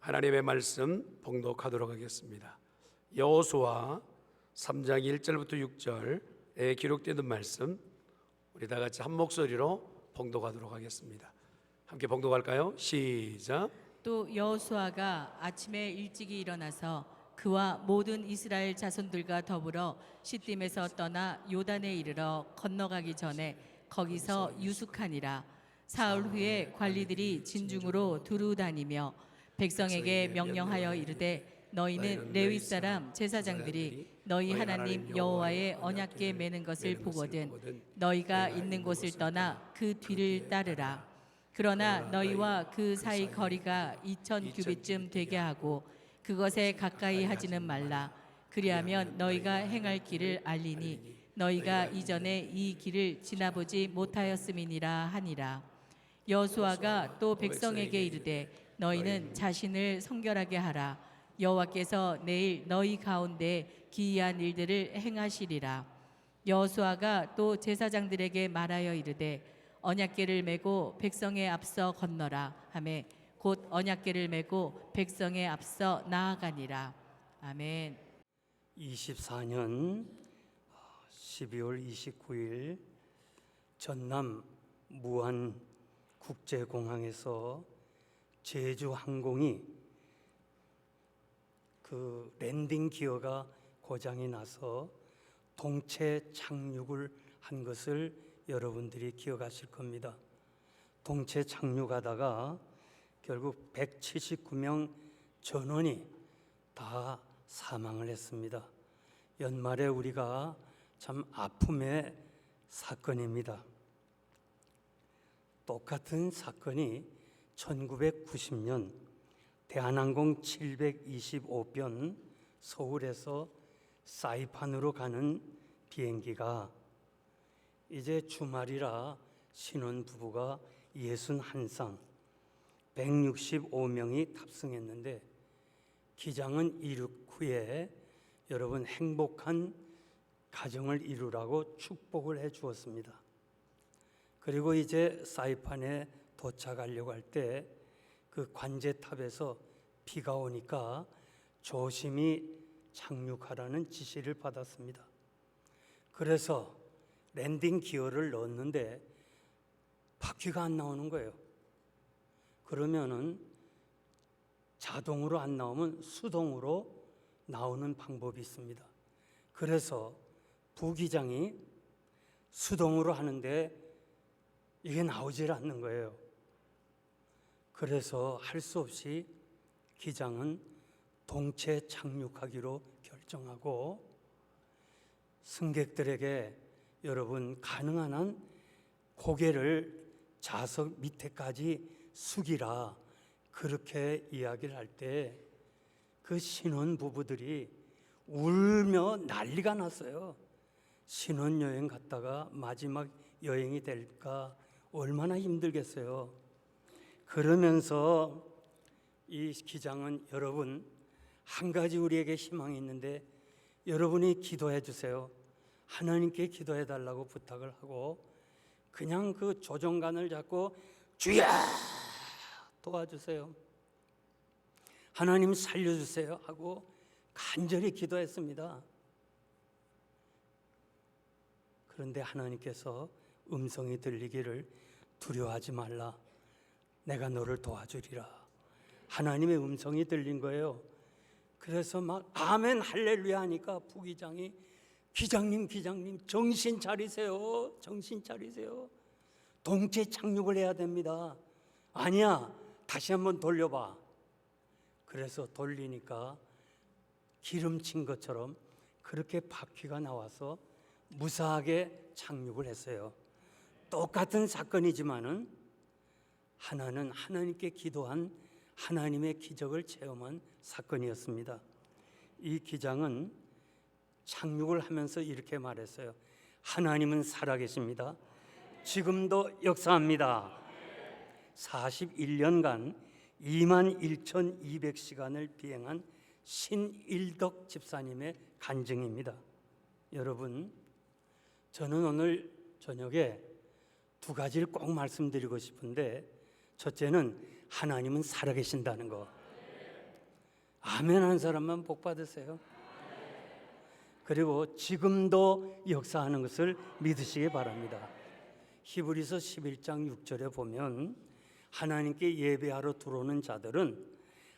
하나님의 말씀 봉독하도록 하겠습니다. 여호수아 3장 1절부터 6절에 기록되는 말씀 우리 다 같이 한 목소리로 봉독하도록 하겠습니다. 함께 봉독할까요? 시작. 또 여호수아가 아침에 일찍이 일어나서 그와 모든 이스라엘 자손들과 더불어 시딤에서 떠나 요단에 이르러 건너가기 전에 거기서 유숙하니라. 사흘 후에 관리들이 진중으로 두루 다니며 백성에게 명령하여 이르되 너희는 레위 사람 제사장들이 너희 하나님 여호와의 언약궤 매는 것을 보거든 너희가 있는 곳을 떠나 그 뒤를 따르라. 그러나 너희와 그 사이 거리가 2000 규빗쯤 되게 하고 그것에 가까이 하지는 말라. 그리하면 너희가 행할 길을 알리니 너희가 이전에 이 길을 지나보지 못하였음이니라 하니라. 여호수아가 또 백성에게 이르되 너희는 자신을 성결하게 하라. 여호와께서 내일 너희 가운데 기이한 일들을 행하시리라. 여호수아가 또 제사장들에게 말하여 이르되 언약궤를 메고 백성의 앞서 건너라 하매 곧 언약궤를 메고 백성의 앞서 나아가니라. 아멘. 24년 12월 29일 전남 무안 국제공항에서 제주항공이 그 랜딩 기어가 고장이 나서 동체 착륙을 한 것을 여러분들이 기억하실 겁니다. 동체 착륙하다가 결국 179명 전원이 다 사망을 했습니다. 연말에 우리가 참 아픔의 사건입니다. 똑같은 사건이 1990년 대한항공 725편 서울에서 사이판으로 가는 비행기가 이제 주말이라 신혼부부가 61상 165명이 탑승했는데 기장은 이륙 후에 여러분 행복한 가정을 이루라고 축복을 해 주었습니다. 그리고 이제 사이판에 도착하려고 할 때 그 관제탑에서 비가 오니까 조심히 착륙하라는 지시를 받았습니다. 그래서 랜딩 기어를 넣었는데 바퀴가 안 나오는 거예요. 그러면은 자동으로 안 나오면 수동으로 나오는 방법이 있습니다. 그래서 부기장이 수동으로 하는데 이게 나오질 않는 거예요. 그래서 할 수 없이 기장은 동체 착륙하기로 결정하고 승객들에게 여러분 가능한 한 고개를 좌석 밑에까지 숙이라 그렇게 이야기를 할 때 그 신혼부부들이 울며 난리가 났어요. 신혼여행 갔다가 마지막 여행이 될까 얼마나 힘들겠어요. 그러면서 이 기장은 여러분 한 가지 우리에게 희망이 있는데 여러분이 기도해 주세요. 하나님께 기도해 달라고 부탁을 하고 그냥 그 조종관을 잡고 주여 도와주세요. 하나님 살려주세요 하고 간절히 기도했습니다. 그런데 하나님께서 음성이 들리기를 두려워하지 말라. 내가 너를 도와주리라. 하나님의 음성이 들린 거예요. 그래서 막 아멘 할렐루야 하니까 부기장이 기장님 정신 차리세요. 정신 차리세요. 동체 착륙을 해야 됩니다. 아니야 다시 한번 돌려봐. 그래서 돌리니까 기름친 것처럼 그렇게 바퀴가 나와서 무사하게 착륙을 했어요. 똑같은 사건이지만은 하나는 하나님께 기도한 하나님의 기적을 체험한 사건이었습니다. 이 기장은 착륙을 하면서 이렇게 말했어요. 하나님은 살아계십니다. 지금도 역사합니다. 41년간 21,200시간을 비행한 신일덕 집사님의 간증입니다. 여러분, 저는 오늘 저녁에 두 가지를 꼭 말씀드리고 싶은데 첫째는 하나님은 살아계신다는 거. 아멘 한 사람만 복 받으세요. 그리고 지금도 역사하는 것을 믿으시기 바랍니다. 히브리서 11장 6절에 보면 하나님께 예배하러 들어오는 자들은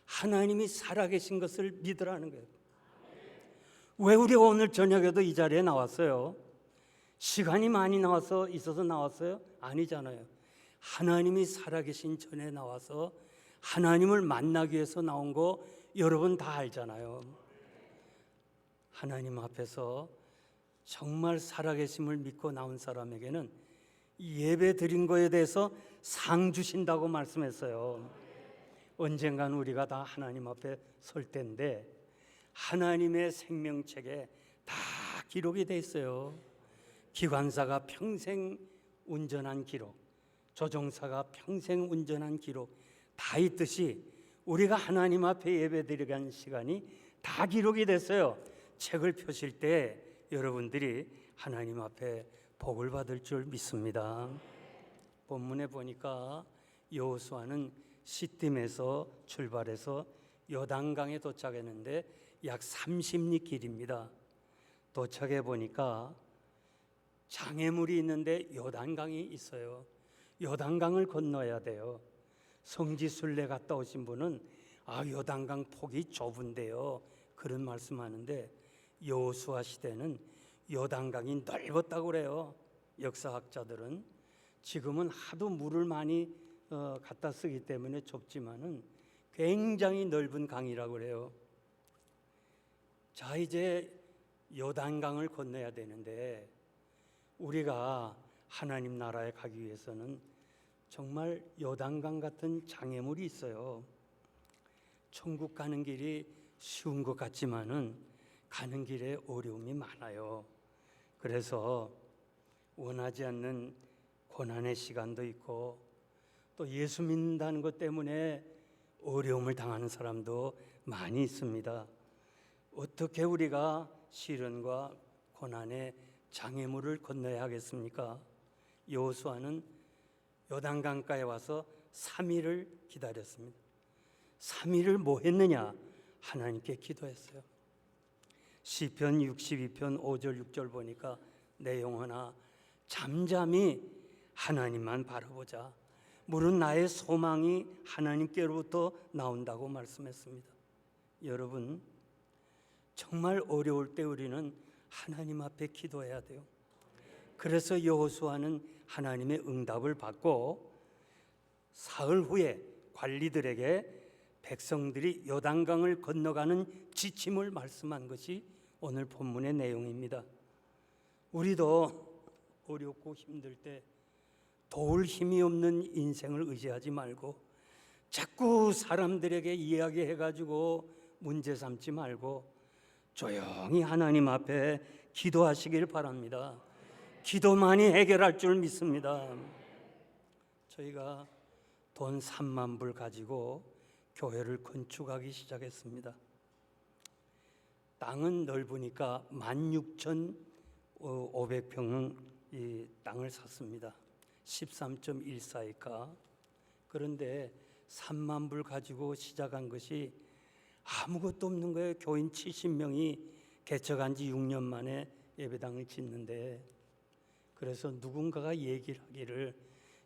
하나님이 살아계신 것을 믿으라는 거예요. 왜 우리가 오늘 저녁에도 이 자리에 나왔어요? 시간이 많이 있어서 나왔어요? 아니잖아요. 하나님이 살아계신 전에 나와서 하나님을 만나기 위해서 나온 거 여러분 다 알잖아요. 하나님 앞에서 정말 살아계심을 믿고 나온 사람에게는 예배 드린 거에 대해서 상 주신다고 말씀했어요. 언젠간 우리가 다 하나님 앞에 설 텐데 하나님의 생명책에 다 기록이 돼 있어요. 기관사가 평생 운전한 기록, 조종사가 평생 운전한 기록 다 있듯이 우리가 하나님 앞에 예배드리는 시간이 다 기록이 됐어요. 책을 펴실 때 여러분들이 하나님 앞에 복을 받을 줄 믿습니다. 본문에 보니까 여호수아는 시딤에서 출발해서 요단강에 도착했는데 약 30리 길입니다. 도착해 보니까 장애물이 있는데 요단강이 있어요. 요단강을 건너야 돼요. 성지순례 갔다 오신 분은 요단강 폭이 좁은데요, 그런 말씀하는데 여호수아 시대는 요단강이 넓었다고 그래요. 역사학자들은 지금은 하도 물을 많이 갖다 쓰기 때문에 좁지만은 굉장히 넓은 강이라고 그래요. 자, 이제 요단강을 건너야 되는데 우리가 하나님 나라에 가기 위해서는 정말 요단강 같은 장애물이 있어요. 천국 가는 길이 쉬운 것 같지만은 가는 길에 어려움이 많아요. 그래서 원하지 않는 고난의 시간도 있고 또 예수 믿는다는 것 때문에 어려움을 당하는 사람도 많이 있습니다. 어떻게 우리가 시련과 고난의 장애물을 건너야 하겠습니까? 여호수아는 요단강가에 와서 3일을 기다렸습니다. 3일을 뭐 했느냐? 하나님께 기도했어요. 시편 62편 5절 6절 보니까 내 영혼아 잠잠히 하나님만 바라보자. 물은 나의 소망이 하나님께로부터 나온다고 말씀했습니다. 여러분, 정말 어려울 때 우리는 하나님 앞에 기도해야 돼요. 그래서 여호수아는 하나님의 응답을 받고 사흘 후에 관리들에게 백성들이 요단강을 건너가는 지침을 말씀한 것이 오늘 본문의 내용입니다. 우리도 어렵고 힘들 때 도울 힘이 없는 인생을 의지하지 말고 자꾸 사람들에게 이야기해가지고 문제 삼지 말고 조용히 하나님 앞에 기도하시길 바랍니다. 기도만이 해결할 줄 믿습니다. 저희가 돈 3만 불 가지고 교회를 건축하기 시작했습니다. 땅은 넓으니까 16,500평 이 땅을 샀습니다. 13.14이니까. 그런데 3만 불 가지고 시작한 것이 아무것도 없는 거예요. 교인 70명이 개척한 지 6년 만에 예배당을 짓는데, 그래서 누군가가 얘기를 하기를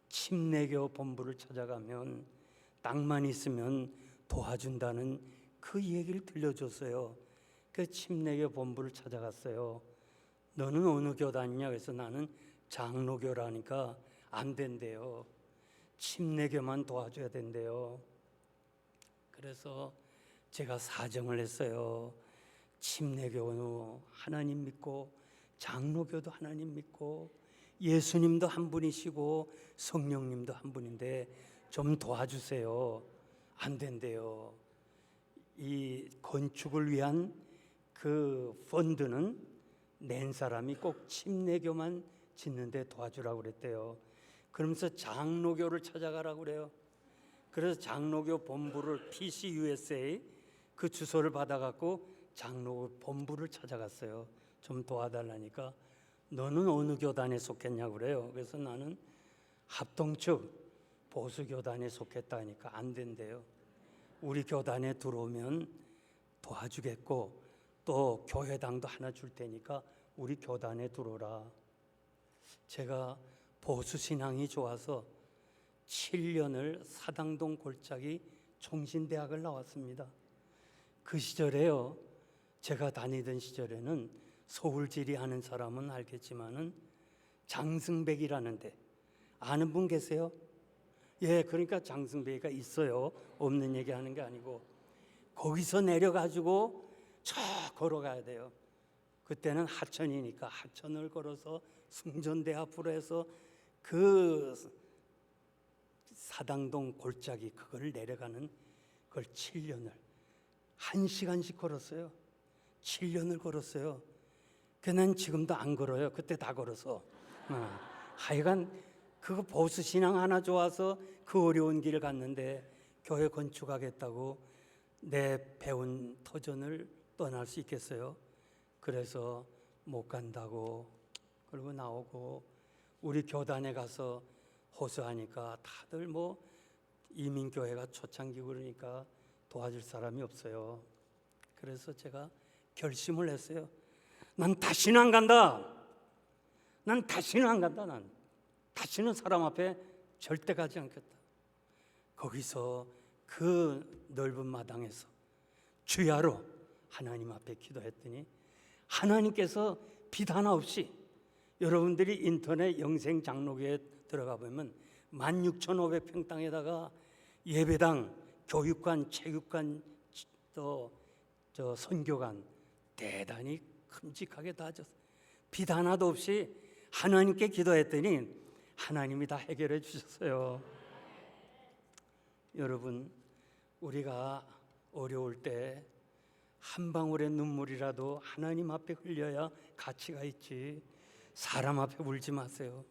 침례교 본부를 찾아가면 땅만 있으면 도와준다는 그 얘기를 들려줬어요. 그 침례교 본부를 찾아갔어요. 너는 어느 교 다니냐? 그래서 나는 장로교라니까 안 된대요. 침례교만 도와줘야 된대요. 그래서 제가 사정을 했어요. 침례교는 하나님 믿고 장로교도 하나님 믿고 예수님도 한 분이시고 성령님도 한 분인데 좀 도와주세요. 안 된대요. 이 건축을 위한 그 펀드는 낸 사람이 꼭 침례교만 짓는데 도와주라고 그랬대요. 그러면서 장로교를 찾아가라고 그래요. 그래서 장로교 본부를 TCUSA 그 주소를 받아갖고 장로 본부를 찾아갔어요. 좀 도와달라니까 너는 어느 교단에 속했냐고 그래요. 그래서 나는 합동측 보수교단에 속했다니까 안 된대요. 우리 교단에 들어오면 도와주겠고 또 교회당도 하나 줄 테니까 우리 교단에 들어오라. 제가 보수신앙이 좋아서 7년을 사당동 골짜기 총신대학을 나왔습니다. 그 시절에요, 제가 다니던 시절에는 서울지리 하는 사람은 알겠지만은 장승백이라는데 아는 분 계세요? 예, 그러니까 장승백이가 있어요. 없는 얘기하는 게 아니고 거기서 내려가지고 저 걸어가야 돼요. 그때는 하천이니까 하천을 걸어서 숭전대 앞으로 해서 그 사당동 골짜기 그걸 내려가는 걸 7년을 1시간씩 걸었어요. 7년을 걸었어요. 난 지금도 안 걸어요. 그때 다 걸어서. 하여간 그거 보수신앙 하나 좋아서 그 어려운 길을 갔는데 교회 건축하겠다고 내 배운 터전을 떠날 수 있겠어요? 그래서 못 간다고 그러고 나오고 우리 교단에 가서 호소하니까 다들 뭐 이민교회가 초창기 그러니까 도와줄 사람이 없어요. 그래서 제가 결심을 했어요. 난 다시는 안 간다. 난 다시는 안 간다. 난 다시는 사람 앞에 절대 가지 않겠다. 거기서 그 넓은 마당에서 주야로 하나님 앞에 기도했더니 하나님께서 빛 하나 없이 여러분들이 인터넷 영생 장로교에 들어가 보면 16,500평 땅에다가 예배당, 교육관, 체육관, 또 선교관 대단히 큼직하게 다 졌어요. 빛 하나도 없이 하나님께 기도했더니 하나님이 다 해결해 주셨어요. 여러분, 우리가 어려울 때 한 방울의 눈물이라도 하나님 앞에 흘려야 가치가 있지 사람 앞에 울지 마세요.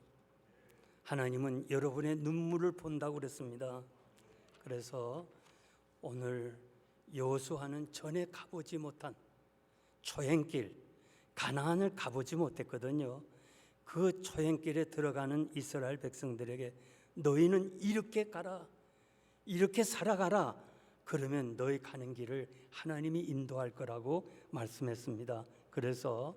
하나님은 여러분의 눈물을 본다고 그랬습니다. 그래서 오늘 여호수아는 전에 가보지 못한 초행길 가나안을 가보지 못했거든요. 그 초행길에 들어가는 이스라엘 백성들에게 너희는 이렇게 가라, 이렇게 살아가라. 그러면 너희 가는 길을 하나님이 인도할 거라고 말씀했습니다. 그래서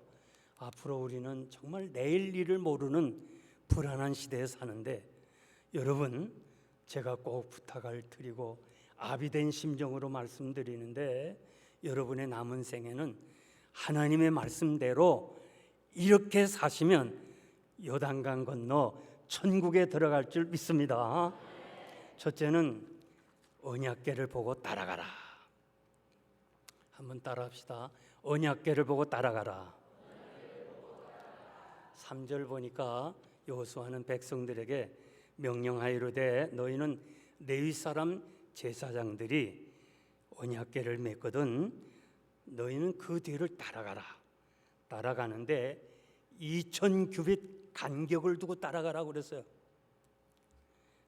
앞으로 우리는 정말 내일 일을 모르는 불안한 시대에 사는데 여러분, 제가 꼭 부탁을 드리고 아비된 심정으로 말씀드리는데 여러분의 남은 생에는 하나님의 말씀대로 이렇게 사시면 요단강 건너 천국에 들어갈 줄 믿습니다. 첫째는 언약궤를 보고 따라가라. 한번 따라합시다. 언약궤를 보고 따라가라. 3절 보니까 여호수아는 백성들에게 명령하이르되 너희는 레위 사람 제사장들이 언약궤를 맸거든 너희는 그 뒤를 따라가라. 따라가는데 2,000규빗 간격을 두고 따라가라고 그랬어요.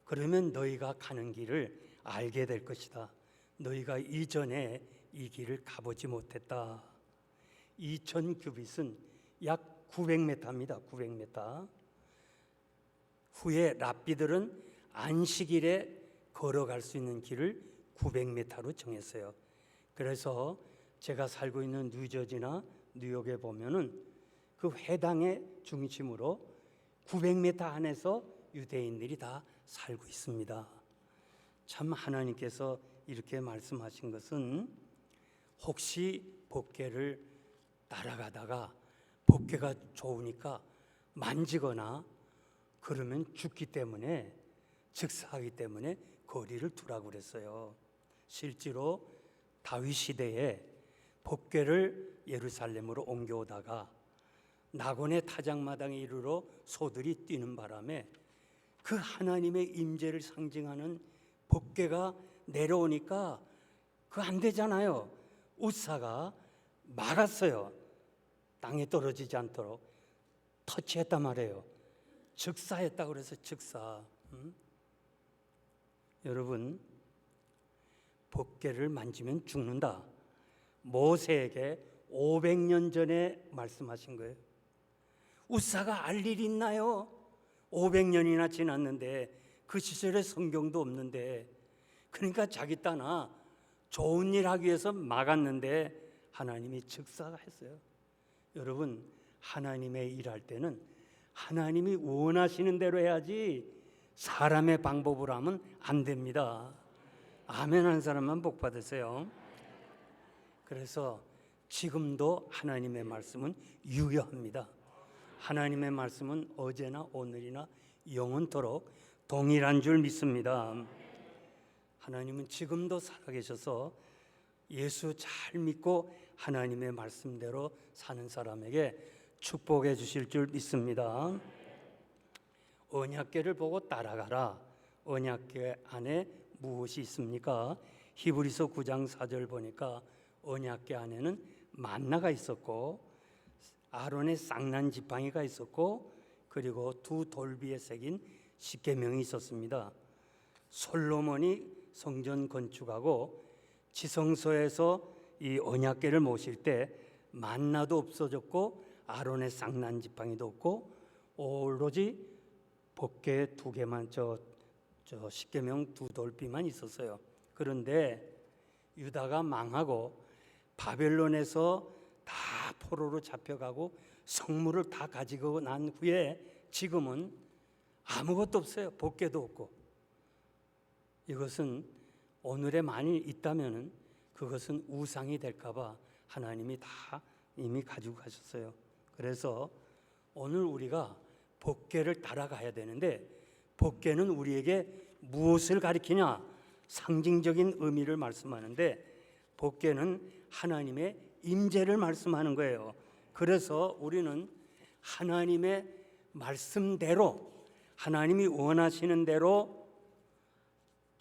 그러면 너희가 가는 길을 알게 될 것이다. 너희가 이전에 이 길을 가보지 못했다. 2,000규빗은 약 900m입니다. 900m. 후에 랍비들은 안식일에 걸어갈 수 있는 길을 900m로 정했어요. 그래서 제가 살고 있는 뉴저지나 뉴욕에 보면은 그 회당의 중심으로 900m 안에서 유대인들이 다 살고 있습니다. 참 하나님께서 이렇게 말씀하신 것은 혹시 법궤를 따라가다가 법궤가 좋으니까 만지거나 그러면 죽기 때문에 즉사하기 때문에 거리를 두라고 그랬어요. 실제로 다윗 시대에 법궤를 예루살렘으로 옮겨오다가 낙원의 타작마당에 이르러 소들이 뛰는 바람에 그 하나님의 임재를 상징하는 법궤가 내려오니까 그거 안 되잖아요. 우사가 막았어요. 땅에 떨어지지 않도록 터치했단 말이에요. 즉사했다고 그래서 즉사. 여러분, 법궤를 만지면 죽는다. 모세에게 500년 전에 말씀하신 거예요. 우사가 알 일이 있나요? 500년이나 지났는데 그 시절에 성경도 없는데 그러니까 자기 따나 좋은 일 하기 위해서 막았는데 하나님이 즉사했어요. 여러분, 하나님의 일할 때는 하나님이 원하시는 대로 해야지 사람의 방법으로 하면 안 됩니다. 아멘 하는 사람만 복 받으세요. 그래서 지금도 하나님의 말씀은 유효합니다. 하나님의 말씀은 어제나 오늘이나 영원토록 동일한 줄 믿습니다. 하나님은 지금도 살아계셔서 예수 잘 믿고 하나님의 말씀대로 사는 사람에게 축복해 주실 줄 믿습니다. 언약궤를 보고 따라가라. 언약궤 안에 무엇이 있습니까? 히브리서 9장 4절 보니까 언약궤 안에는 만나가 있었고 아론의 쌍난 지팡이가 있었고 그리고 두 돌비에 새긴 십계명이 있었습니다. 솔로몬이 성전 건축하고 지성소에서 이 언약궤를 모실 때 만나도 없어졌고 아론의 쌍난 지팡이도 없고 오로지 법궤 두 개만 저 십계명 두 돌비만 있었어요. 그런데 유다가 망하고 바벨론에서 다 포로로 잡혀가고 성물을 다 가지고 난 후에 지금은 아무것도 없어요. 법궤도 없고. 이것은 오늘에 만일 있다면은 그것은 우상이 될까봐 하나님이 다 이미 가지고 가셨어요. 그래서 오늘 우리가 법궤를 따라가야 되는데 법궤는 우리에게 무엇을 가리키냐? 상징적인 의미를 말씀하는데 법궤는 하나님의 임재를 말씀하는 거예요. 그래서 우리는 하나님의 말씀대로 하나님이 원하시는 대로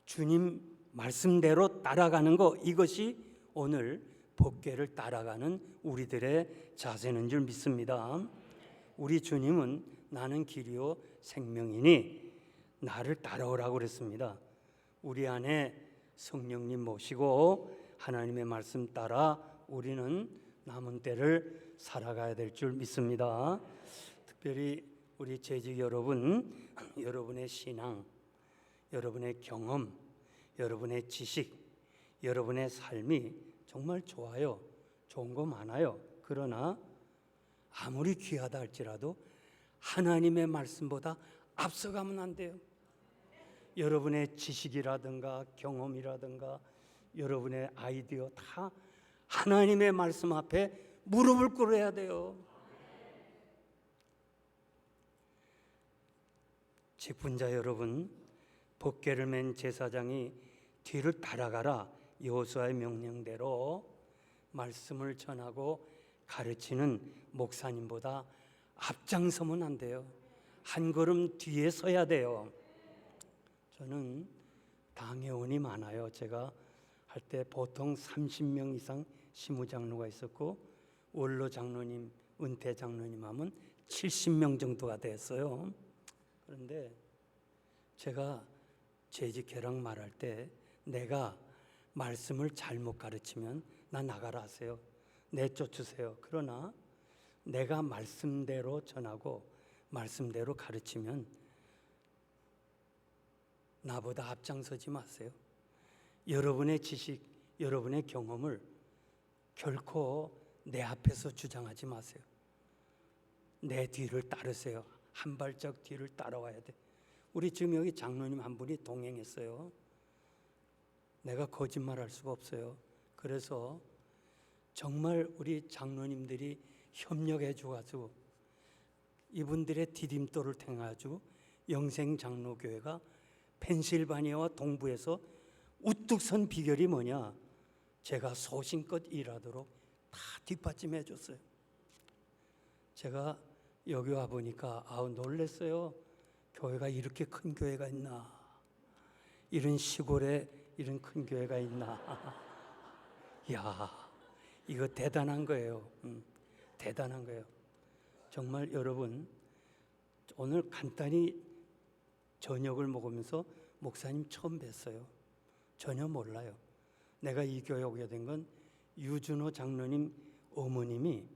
주님 말씀대로 따라가는 거, 이것이 오늘 법궤를 따라가는 우리들의 자세는 줄 믿습니다. 우리 주님은 나는 길이요 생명이니 나를 따라오라고 그랬습니다. 우리 안에 성령님 모시고 하나님의 말씀 따라 우리는 남은 때를 살아가야 될 줄 믿습니다. 특별히 우리 재직 여러분, 여러분의 신앙, 여러분의 경험, 여러분의 지식, 여러분의 삶이 정말 좋아요. 좋은 거 많아요. 그러나 아무리 귀하다 할지라도 하나님의 말씀보다 앞서가면 안 돼요. 여러분의 지식이라든가 경험이라든가 여러분의 아이디어 다 하나님의 말씀 앞에 무릎을 꿇어야 돼요. 직분자 여러분, 법궤를 맨 제사장이 뒤를 따라가라 여호수아의 명령대로 말씀을 전하고 가르치는 목사님보다 앞장서면 안 돼요. 한 걸음 뒤에 서야 돼요. 저는 당회원이 많아요. 제가 할 때 보통 30명 이상 시무장로가 있었고 원로 장로님, 은퇴 장로님 하면 70명 정도가 됐어요. 그런데 제가 재직회랑 말할 때 내가 말씀을 잘못 가르치면 나 나가라 하세요. 내쫓으세요. 그러나 내가 말씀대로 전하고 말씀대로 가르치면 나보다 앞장서지 마세요. 여러분의 지식, 여러분의 경험을 결코 내 앞에서 주장하지 마세요. 내 뒤를 따르세요. 한 발짝 뒤를 따라와야 돼. 우리 지금 여기 장로님 한 분이 동행했어요. 내가 거짓말할 수가 없어요. 그래서 정말 우리 장로님들이 협력해 주가지고 이분들의 디딤돌을 통해가지고 영생장로교회가 펜실바니아와 동부에서 우뚝 선 비결이 뭐냐? 제가 소신껏 일하도록 다 뒷받침해 줬어요. 제가 여기 와 보니까 놀랬어요. 교회가 이렇게 큰 교회가 있나? 이런 시골에 이런 큰 교회가 있나? 야, 이거 대단한 거예요. 대단한 거예요. 정말 여러분, 오늘 간단히 저녁을 먹으면서 목사님 처음 뵀어요. 전혀 몰라요. 내가 이 교회 오게 된 건 유준호 장로님 어머님이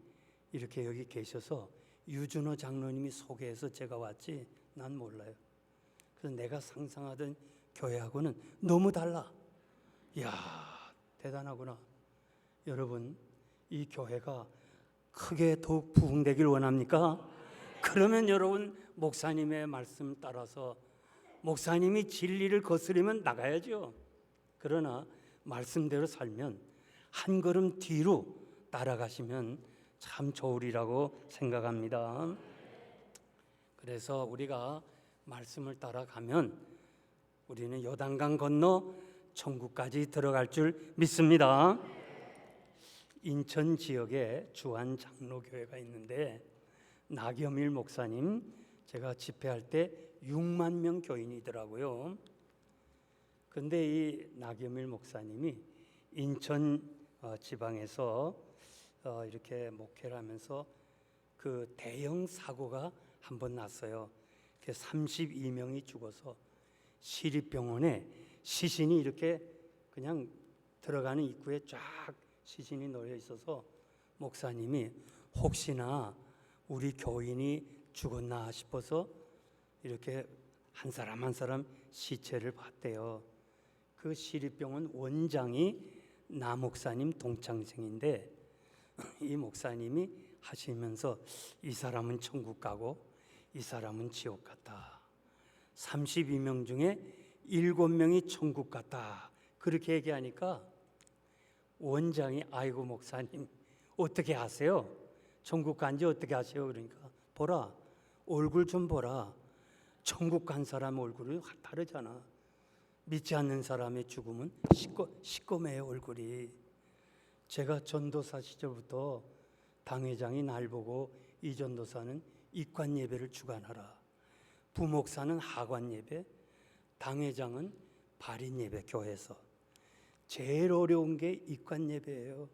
이렇게 여기 계셔서 유준호 장로님이 소개해서 제가 왔지 난 몰라요. 그래서 내가 상상하던 교회하고는 너무 달라. 이야, 대단하구나. 여러분, 이 교회가 크게 더욱 부흥되길 원합니까? 그러면 여러분 목사님의 말씀 따라서 목사님이 진리를 거스르면 나가야죠. 그러나 말씀대로 살면 한 걸음 뒤로 따라가시면 참 좋으리라고 생각합니다. 그래서 우리가 말씀을 따라가면 우리는 요단강 건너 천국까지 들어갈 줄 믿습니다. 인천 지역에 주한 장로교회가 있는데 나겸일 목사님, 제가 집회할 때 6만 명 교인이더라고요. 근데 이 나겸일 목사님이 인천 지방에서 이렇게 목회를 하면서 그 대형 사고가 한 번 났어요. 32명이 죽어서 시립병원에 시신이 이렇게 그냥 들어가는 입구에 쫙 시신이 놓여 있어서 목사님이 혹시나 우리 교인이 죽었나 싶어서 이렇게 한 사람 한 사람 시체를 봤대요. 그 시립병원 원장이 나 목사님 동창생인데 이 목사님이 하시면서 이 사람은 천국 가고 이 사람은 지옥 갔다. 32명 중에 7명이 천국 갔다. 그렇게 얘기하니까 원장이 아이고 목사님 어떻게 아세요? 천국 간지 어떻게 아세요? 그러니까 보라 얼굴 좀 보라. 천국 간 사람 얼굴이 다르잖아. 믿지 않는 사람의 죽음은 시꺼매요 얼굴이. 제가 전도사 시절부터 당회장이 날 보고 이 전도사는 입관 예배를 주관하라. 부목사는 하관 예배, 당회장은 발인 예배. 교회에서 제일 어려운 게 입관 예배예요.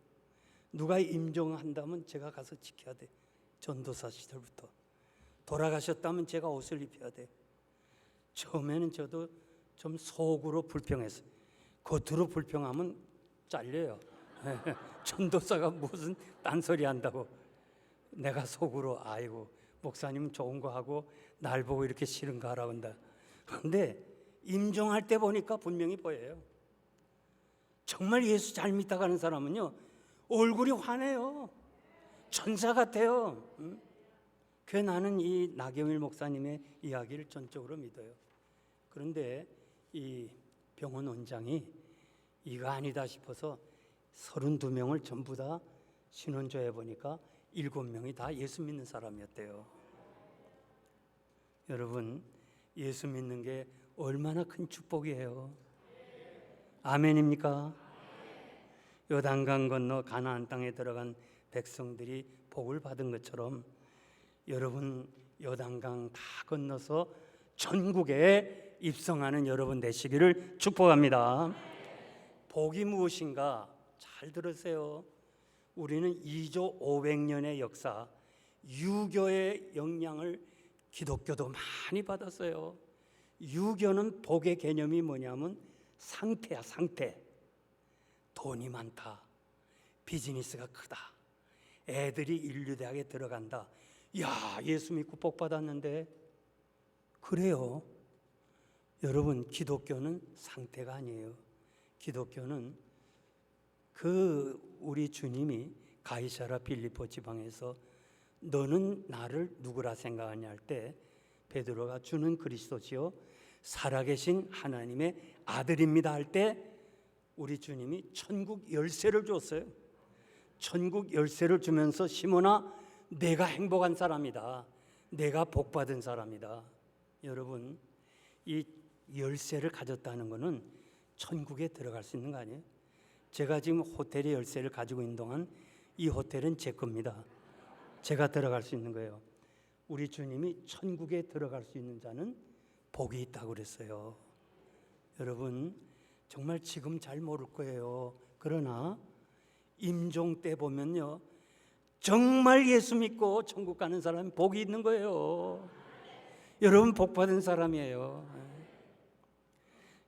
누가 임종한다면 제가 가서 지켜야 돼. 전도사 시절부터. 돌아가셨다면 제가 옷을 입혀야 돼. 처음에는 저도 좀 속으로 불평했어요. 겉으로 불평하면 잘려요. 전도사가 무슨 딴소리 한다고. 내가 속으로 아이고 목사님 좋은 거 하고 날 보고 이렇게 싫은가 하라고 한다. 그런데 임종할 때 보니까 분명히 보여요. 정말 예수 잘 믿다가는 사람은요 얼굴이 환해요. 천사 같아요. 그래서 나는 이 나겸일 목사님의 이야기를 전적으로 믿어요. 그런데 이 병원 원장이 이거 아니다 싶어서 32명을 전부 다 신원조회 보니까 7명이 다 예수 믿는 사람이었대요. 여러분 예수 믿는 게 얼마나 큰 축복이에요. 아멘입니까? 요단강 건너 가나안 땅에 들어간 백성들이 복을 받은 것처럼 여러분 요단강 다 건너서 천국에 입성하는 여러분 되시기를 축복합니다. 복이 무엇인가? 잘 들으세요. 우리는 2조 500년의 역사, 유교의 영향을 기독교도 많이 받았어요. 유교는 복의 개념이 뭐냐면 상태야, 상태. 돈이 많다, 비즈니스가 크다, 애들이 인류대학에 들어간다. 야, 예수 믿고 복 받았는데. 그래요. 여러분 기독교는 상태가 아니에요. 기독교는 우리 주님이 가이사라 빌립보 지방에서 너는 나를 누구라 생각하냐 할 때 베드로가 주는 그리스도지요 살아계신 하나님의 아들입니다 할 때 우리 주님이 천국 열쇠를 줬어요. 천국 열쇠를 주면서 시몬아 내가 행복한 사람이다, 내가 복받은 사람이다. 여러분 이 열쇠를 가졌다는 것은 천국에 들어갈 수 있는 거 아니에요? 제가 지금 호텔의 열쇠를 가지고 있는 동안 이 호텔은 제 겁니다. 제가 들어갈 수 있는 거예요. 우리 주님이 천국에 들어갈 수 있는 자는 복이 있다고 그랬어요. 여러분 정말 지금 잘 모를 거예요. 그러나 임종 때 보면요 정말 예수 믿고 천국 가는 사람이 복이 있는 거예요. 여러분 복 받은 사람이에요.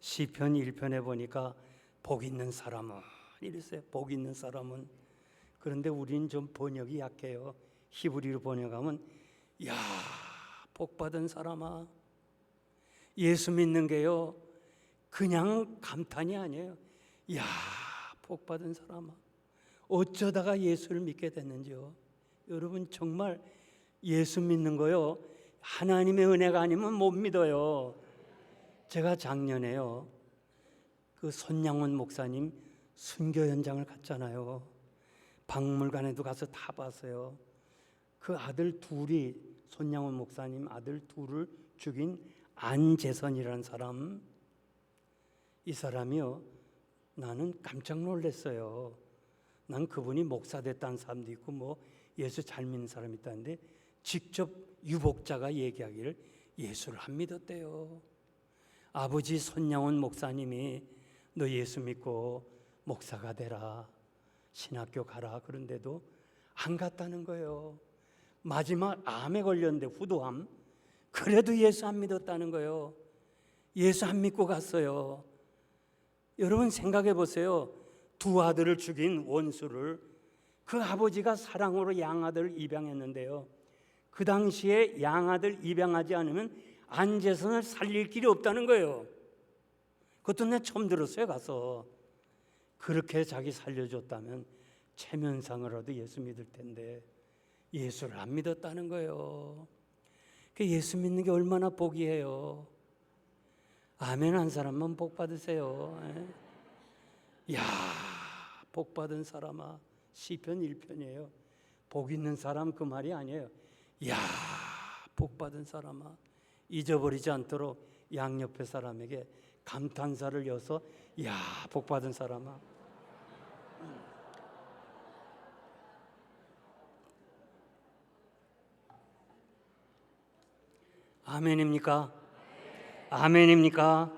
시편 1편에 보니까 복 있는 사람은 이랬어요. 복 있는 사람은. 그런데 우리는 좀 번역이 약해요. 히브리로 번역하면 야, 복 받은 사람아. 예수 믿는 게요 그냥 감탄이 아니에요. 야, 복 받은 사람아. 어쩌다가 예수를 믿게 됐는지요. 여러분 정말 예수 믿는 거요, 하나님의 은혜가 아니면 못 믿어요. 제가 작년에요, 그 손양원 목사님 순교 현장을 갔잖아요. 박물관에도 가서 다 봤어요. 그 아들 둘이, 손양원 목사님 아들 둘을 죽인 안재선이라는 사람, 이 사람이요, 나는 깜짝 놀랐어요. 난 그분이 목사 됐다는 사람도 있고 뭐 예수 잘 믿는 사람이 있다는데, 직접 유복자가 얘기하기를 예수를 안 믿었대요. 아버지 손양원 목사님이 너 예수 믿고 목사가 되라, 신학교 가라, 그런데도 안 갔다는 거예요. 마지막 암에 걸렸는데, 후두암, 그래도 예수 안 믿었다는 거예요. 예수 안 믿고 갔어요. 여러분 생각해 보세요. 두 아들을 죽인 원수를 그 아버지가 사랑으로 양아들을 입양했는데요, 그 당시에 양아들 입양하지 않으면 안재선을 살릴 길이 없다는 거예요. 그것도 내가 처음 들었어요, 가서. 그렇게 자기 살려줬다면 체면상으로도 예수 믿을 텐데 예수를 안 믿었다는 거예요. 그 예수 믿는 게 얼마나 복이에요. 아멘 한 사람만 복 받으세요. 야, 복 받은 사람아. 시편 1편이에요. 복 있는 사람 그 말이 아니에요. 야, 복 받은 사람아. 잊어버리지 않도록 양옆의 사람에게 감탄사를 이어서 야, 복 받은 사람아. 아멘입니까? 아멘입니까?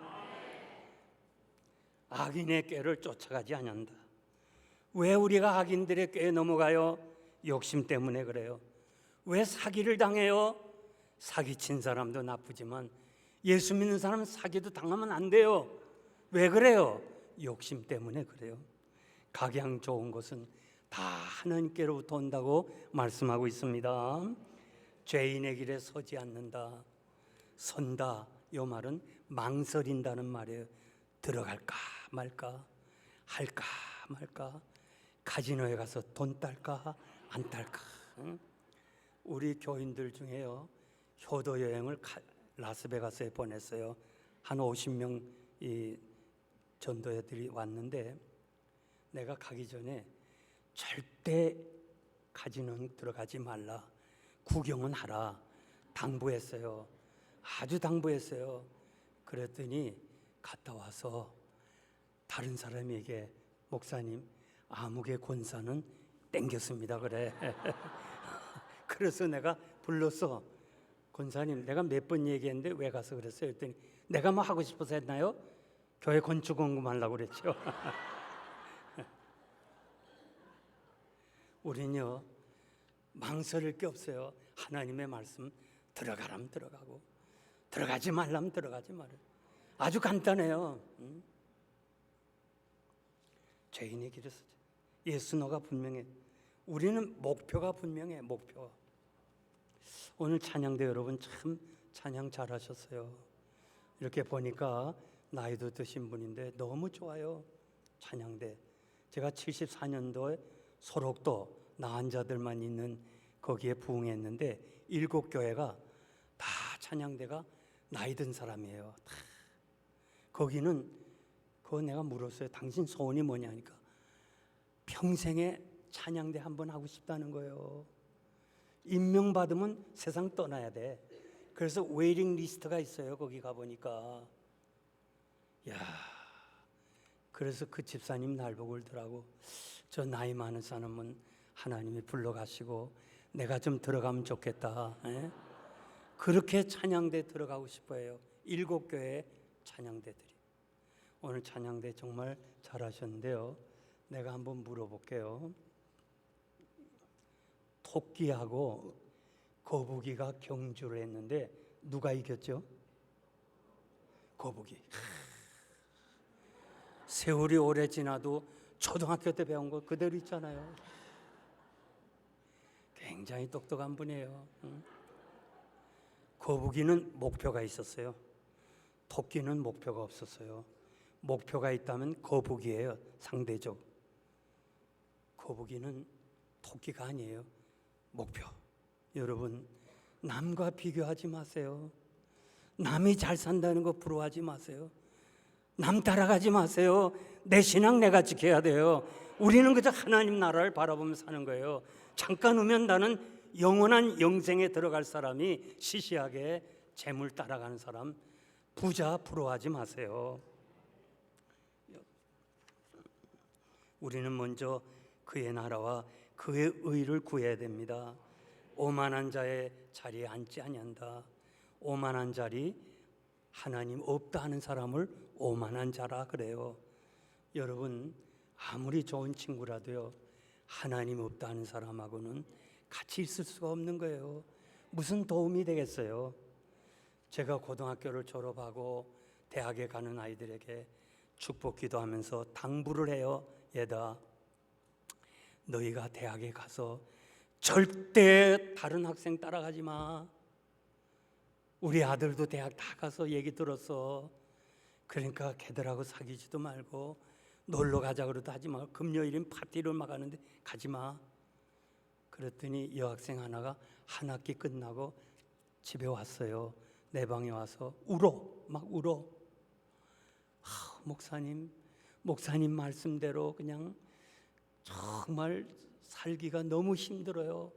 악인의 꾀를 쫓아가지 않는다. 왜 우리가 악인들의 꾀에 넘어가요? 욕심 때문에 그래요. 왜 사기를 당해요? 사기친 사람도 나쁘지만 예수 믿는 사람은 사기도 당하면 안 돼요. 왜 그래요? 욕심 때문에 그래요. 각양 좋은 것은 다 하나님께로부터 온다고 말씀하고 있습니다. 죄인의 길에 서지 않는다. 선다, 이 말은 망설인다는 말이에요. 들어갈까 말까, 할까 말까, 카지노에 가서 돈 딸까 안 딸까. 우리 교인들 중에요, 효도 여행을 라스베가스에 보냈어요. 한 50명 이 전도자들이 왔는데, 내가 가기 전에 절대 카지노는 들어가지 말라, 구경은 하라 당부했어요. 아주 당부했어요. 그랬더니 갔다 와서 다른 사람에게 목사님, 아무개 권사는 땡겼습니다 그래. 그래서 내가 불렀어. 권사님, 내가 몇 번 얘기했는데 왜 가서 그랬어요? 그랬더니 내가 뭐 하고 싶어서 했나요? 교회 건축 공금하려고 그랬죠. 우리는요, 망설일 게 없어요. 하나님의 말씀 들어가라면 들어가고, 들어가지 말라면 들어가지 말아요. 아주 간단해요. 죄인의 길을 서지. 예수 너가 분명해. 우리는 목표가 분명해. 목표가. 오늘 찬양대 여러분 참 찬양 잘하셨어요. 이렇게 보니까 나이도 드신 분인데 너무 좋아요. 찬양대. 제가 74년도에 소록도 나은 자들만 있는 거기에 부흥했는데 7교회가 다 찬양대가 나이 든 사람이에요. 다. 거기는 그거 내가 물었어요. 당신 소원이 뭐냐 하니까 평생에 찬양대 한번 하고 싶다는 거예요. 임명받으면 세상 떠나야 돼. 그래서 웨이팅 리스트가 있어요. 거기 가보니까. 야, 그래서 그 집사님 날 보고 그러더라고. 저 나이 많은 사람은 하나님이 불러가시고 내가 좀 들어가면 좋겠다. 에? 그렇게 찬양대 들어가고 싶어요. 7교회 찬양대들이. 오늘 찬양대 정말 잘하셨는데요. 내가 한번 물어볼게요. 토끼하고 거북이가 경주를 했는데 누가 이겼죠? 거북이. 세월이 오래 지나도 초등학교 때 배운 거 그대로 있잖아요. 굉장히 똑똑한 분이에요. 거북이는 목표가 있었어요. 토끼는 목표가 없었어요. 목표가 있다면 거북이에요. 상대적. 거북이는 토끼가 아니에요. 목표. 여러분, 남과 비교하지 마세요. 남이 잘 산다는 거 부러워하지 마세요. 남 따라가지 마세요. 내 신앙 내가 지켜야 돼요. 우리는 그저 하나님 나라를 바라보며 사는 거예요. 잠깐 오면 나는 영원한 영생에 들어갈 사람이 시시하게 재물 따라가는 사람, 부자 부러워하지 마세요. 우리는 먼저 그의 나라와 그의 의를 구해야 됩니다. 오만한 자의 자리에 앉지 아니한다. 오만한 자리, 하나님 없다 하는 사람을 오만한 자라 그래요. 여러분, 아무리 좋은 친구라도요, 하나님 없다 하는 사람하고는 같이 있을 수가 없는 거예요. 무슨 도움이 되겠어요? 제가 고등학교를 졸업하고 대학에 가는 아이들에게 축복 기도하면서 당부를 해요. 얘다, 너희가 대학에 가서 절대 다른 학생 따라가지 마. 우리 아들도 대학 다 가서 얘기 들었어. 그러니까 걔들하고 사귀지도 말고 놀러 가자 그래도 하지 마. 금요일인 파티를 막 하는데 가지 마. 그랬더니 여학생 하나가 한 학기 끝나고 집에 왔어요. 내 방에 와서 막 울어. 목사님 말씀대로 그냥 정말 살기가 너무 힘들어요.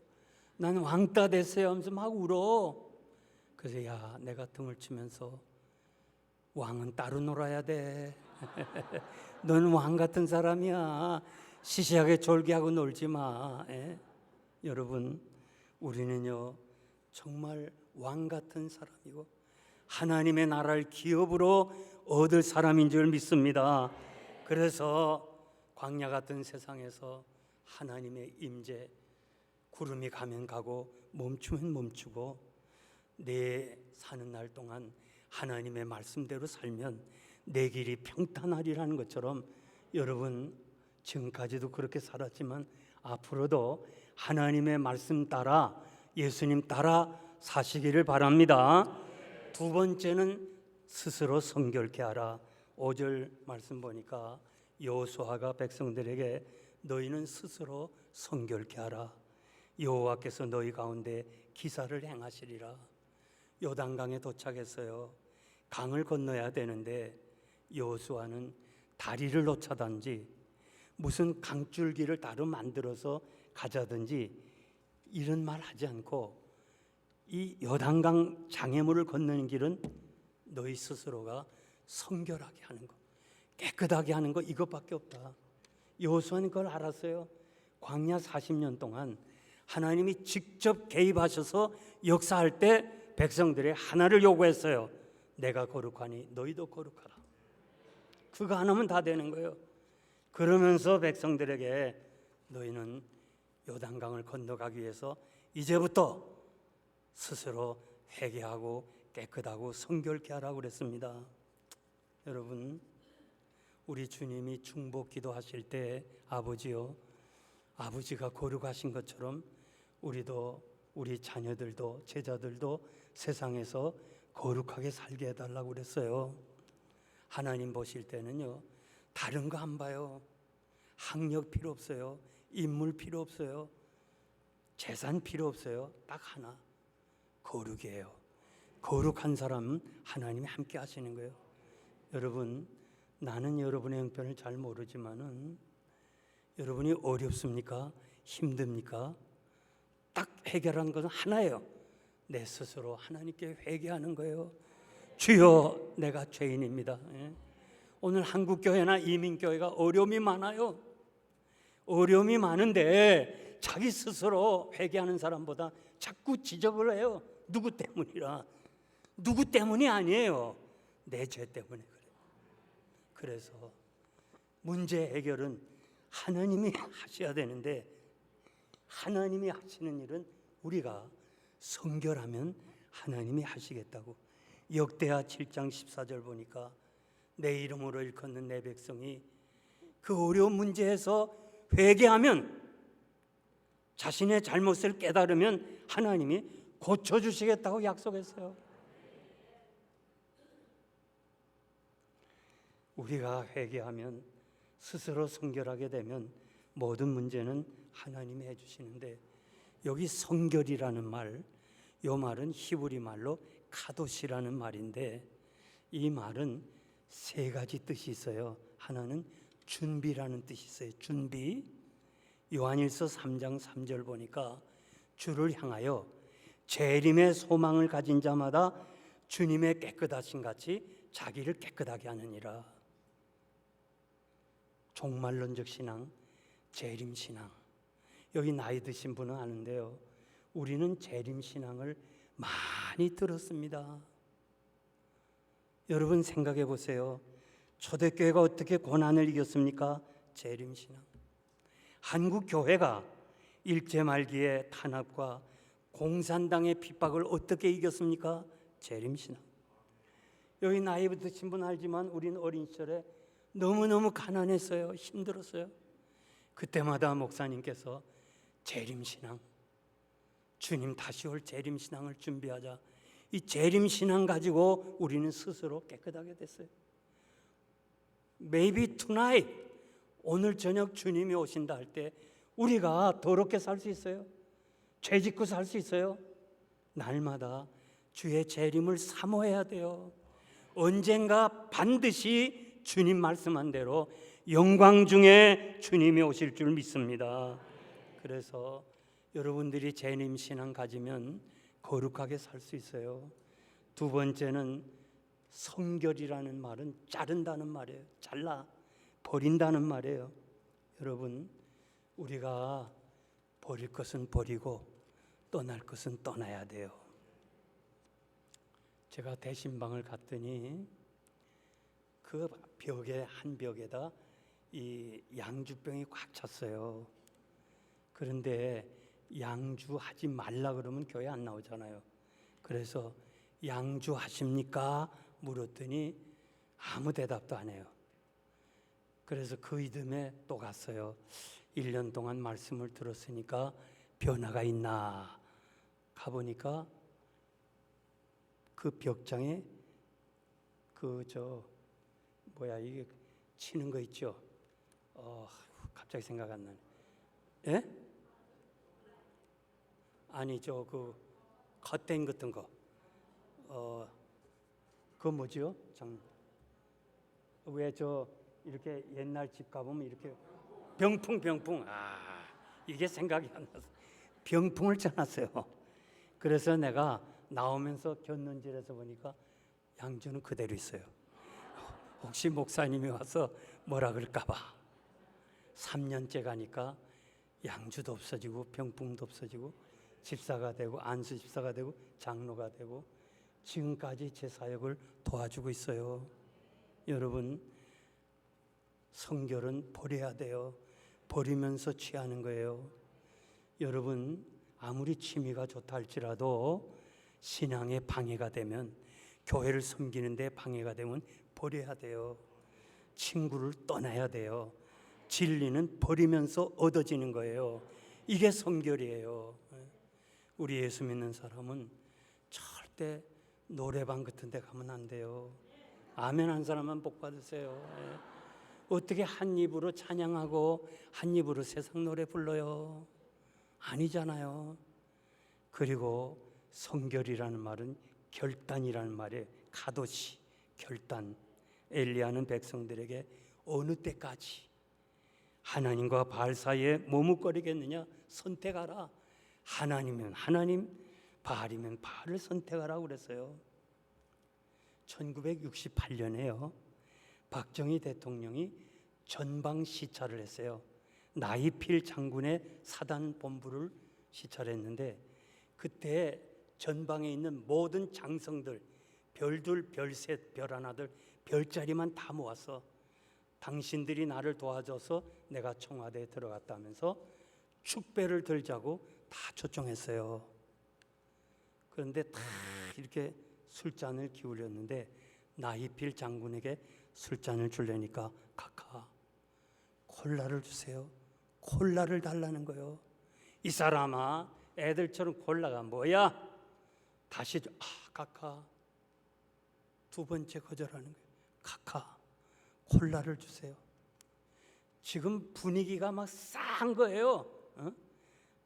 나는 왕따 됐어요 하면서 막 울어. 그래서 야, 내가 등을 치면서 왕은 따로 놀아야 돼. 너는 왕 같은 사람이야. 시시하게 졸기하고 놀지 마. 여러분, 우리는요 정말 왕 같은 사람이고 하나님의 나라를 기업으로 얻을 사람인 줄 믿습니다. 그래서 광야 같은 세상에서 하나님의 임재, 구름이 가면 가고 멈추면 멈추고 내 사는 날 동안 하나님의 말씀대로 살면 내 길이 평탄하리라는 것처럼 여러분 지금까지도 그렇게 살았지만 앞으로도 하나님의 말씀 따라 예수님 따라 사시기를 바랍니다. 두 번째는 스스로 성결케 하라. 5절 말씀 보니까 여호수아가 백성들에게 너희는 스스로 성결케 하라. 여호와께서 너희 가운데 기사를 행하시리라. 요단강에 도착했어요. 강을 건너야 되는데 여호수아는 다리를 놓자든지 무슨 강줄기를 따로 만들어서 가자든지 이런 말 하지 않고 이 요단강 장애물을 건너는 길은 너희 스스로가 성결하게 하는 것, 깨끗하게 하는 것, 이것밖에 없다. 여호수아는 그걸 알았어요. 광야 40년 동안 하나님이 직접 개입하셔서 역사할 때 백성들의 하나를 요구했어요. 내가 거룩하니 너희도 거룩하라. 그거 하나면 다 되는 거예요. 그러면서 백성들에게 너희는 요단강을 건너가기 위해서 이제부터 스스로 회개하고 깨끗하고 성결케 하라고 그랬습니다. 여러분, 우리 주님이 중복 기도하실 때 아버지요, 아버지가 거룩하신 것처럼 우리도 우리 자녀들도 제자들도 세상에서 거룩하게 살게 해달라고 그랬어요. 하나님 보실 때는요 다른 거 안 봐요. 학력 필요 없어요. 인물 필요 없어요. 재산 필요 없어요. 딱 하나, 거룩이에요. 거룩한 사람은 하나님이 함께 하시는 거예요. 여러분, 나는 여러분의 형편을 잘 모르지만은 여러분이 어렵습니까? 힘듭니까? 딱 해결한 것은 하나예요. 내 스스로 하나님께 회개하는 거예요. 주여, 내가 죄인입니다. 오늘 한국교회나 이민교회가 어려움이 많아요. 어려움이 많은데 자기 스스로 회개하는 사람보다 자꾸 지적을 해요. 누구 때문이라. 누구 때문이 아니에요. 내 죄 때문에 그래요. 그래서 문제 해결은 하나님이 하셔야 되는데 하나님이 하시는 일은 우리가 성결하면 하나님이 하시겠다고. 역대하 7장 14절 보니까 내 이름으로 일컫는 내 백성이 그 어려운 문제에서 회개하면, 자신의 잘못을 깨달으면 하나님이 고쳐주시겠다고 약속했어요. 우리가 회개하면, 스스로 성결하게 되면 모든 문제는 하나님이 해주시는데 여기 성결이라는 말, 이 말은 히브리 말로 카도시라는 말인데 이 말은 세 가지 뜻이 있어요. 하나는 준비라는 뜻이 있어요. 준비. 요한일서 3장 3절 보니까 주를 향하여 재림의 소망을 가진 자마다 주님의 깨끗하신 같이 자기를 깨끗하게 하느니라. 종말론적 신앙, 재림 신앙. 여기 나이 드신 분은 아는데요, 우리는 재림 신앙을 많이 들었습니다. 여러분 생각해 보세요. 초대교회가 어떻게 고난을 이겼습니까? 재림 신앙. 한국 교회가 일제 말기의 탄압과 공산당의 핍박을 어떻게 이겼습니까? 재림 신앙. 여기 나이 드신 분 알지만 우리는 어린 시절에 너무너무 가난했어요. 힘들었어요. 그때마다 목사님께서 재림신앙, 주님 다시 올 재림신앙을 준비하자. 이 재림신앙 가지고 우리는 스스로 깨끗하게 됐어요. Maybe tonight, 오늘 저녁 주님이 오신다 할 때 우리가 더럽게 살 수 있어요? 죄 짓고 살 수 있어요? 날마다 주의 재림을 사모해야 돼요. 언젠가 반드시 주님 말씀한 대로 영광 중에 주님이 오실 줄 믿습니다. 그래서 여러분들이 재림 신앙 가지면 거룩하게 살 수 있어요. 두 번째는 성결이라는 말은 자른다는 말이에요. 잘라 버린다는 말이에요. 여러분, 우리가 버릴 것은 버리고 떠날 것은 떠나야 돼요. 제가 대신방을 갔더니 그 벽에 한 벽에다 이 양주병이 꽉 찼어요. 그런데 양주하지 말라 그러면 교회 안 나오잖아요. 그래서 양주하십니까? 물었더니 아무 대답도 안 해요. 그래서 그 이듬해 또 갔어요. 1년 동안 말씀을 들었으니까 변화가 있나 가보니까 그 벽장에 이게 치는 거 있죠? 갑자기 생각 안 나네. 예? 아니 그 커튼 같은 거. 그거 뭐죠? 왜 이렇게 옛날 집 가보면 이렇게 병풍. 이게 생각이 안 나서 병풍을 쳐놨어요. 그래서 내가 나오면서 곁눈질해서 보니까 양주는 그대로 있어요. 혹시 목사님이 와서 뭐라 그럴까봐. 3년째 가니까 양주도 없어지고 병풍도 없어지고 집사가 되고 안수 집사가 되고 장로가 되고 지금까지 제 사역을 도와주고 있어요. 여러분, 성결은 버려야 돼요. 버리면서 취하는 거예요. 여러분, 아무리 취미가 좋다 할지라도 신앙에 방해가 되면, 교회를 섬기는 데 방해가 되면 버려야 돼요. 친구를 떠나야 돼요. 진리는 버리면서 얻어지는 거예요. 이게 성결이에요. 우리 예수 믿는 사람은 절대 노래방 같은 데 가면 안 돼요. 아멘 한 사람만 복 받으세요. 어떻게 한 입으로 찬양하고 한 입으로 세상 노래 불러요? 아니잖아요. 그리고 성결이라는 말은 결단이라는 말이에요. 카도시, 결단. 엘리야는 백성들에게 어느 때까지 하나님과 바알 사이에 머뭇거리겠느냐? 선택하라. 하나님이면 하나님, 바알이면 바알을 선택하라고 그랬어요. 1968년에요. 박정희 대통령이 전방 시찰을 했어요. 나이필 장군의 사단 본부를 시찰했는데 그때 전방에 있는 모든 장성들, 별둘, 별셋, 별하나들, 별자리만 다 모았어. 당신들이 나를 도와줘서 내가 청와대에 들어갔다면서 축배를 들자고 다 초청했어요. 그런데 다 이렇게 술잔을 기울였는데 나이필 장군에게 술잔을 주려니까 카카 콜라를 주세요. 콜라를 달라는 거예요. 이 사람아, 애들처럼 콜라가 뭐야? 다시 카카. 두 번째 거절하는 거예요. 카카 콜라를 주세요. 지금 분위기가 막 싸한 거예요. 어?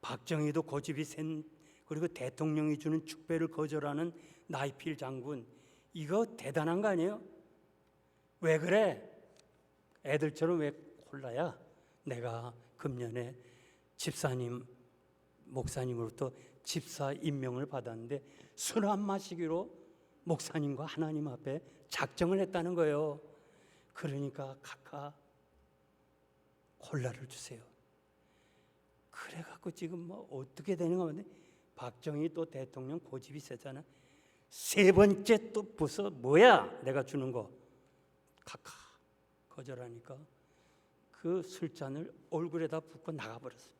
박정희도 고집이 센, 그리고 대통령이 주는 축배를 거절하는 나이필 장군, 이거 대단한 거 아니에요? 왜 그래? 애들처럼 왜 콜라야? 내가 금년에 집사님, 목사님으로부터 집사 임명을 받았는데 술 안 마시기로 목사님과 하나님 앞에 작정을 했다는 거예요. 그러니까 각하 콜라를 주세요. 그래갖고 지금 뭐 어떻게 되는 건데, 박정희 또 대통령 고집이 세잖아. 세 번째 또 벌써 뭐야 내가 주는 거, 각하 거절하니까 그 술잔을 얼굴에다 붓고 나가버렸어.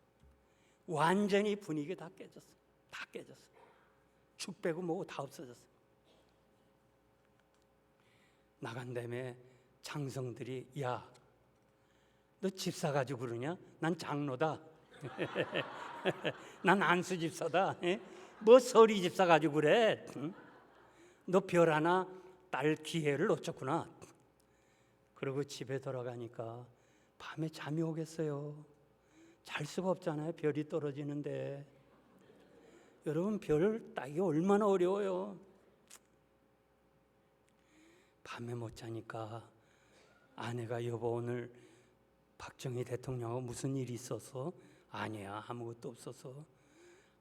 완전히 분위기 다 깨졌어. 다 깨졌어. 축 빼고 뭐고 다 없어졌어. 나간 다음에 장성들이, 야, 너 집사 가지고 그러냐? 난 장로다. 난 안수 집사다. 뭐 서리 집사 가지고 그래? 너 별 하나 딸 기회를 놓쳤구나. 그리고 집에 돌아가니까 밤에 잠이 오겠어요? 잘 수가 없잖아요. 별이 떨어지는데. 여러분, 별 따기 얼마나 어려워요. 밤에 못 자니까 아내가, 여보 오늘 박정희 대통령하고 무슨 일이 있어서? 아니야, 아무것도 없어서.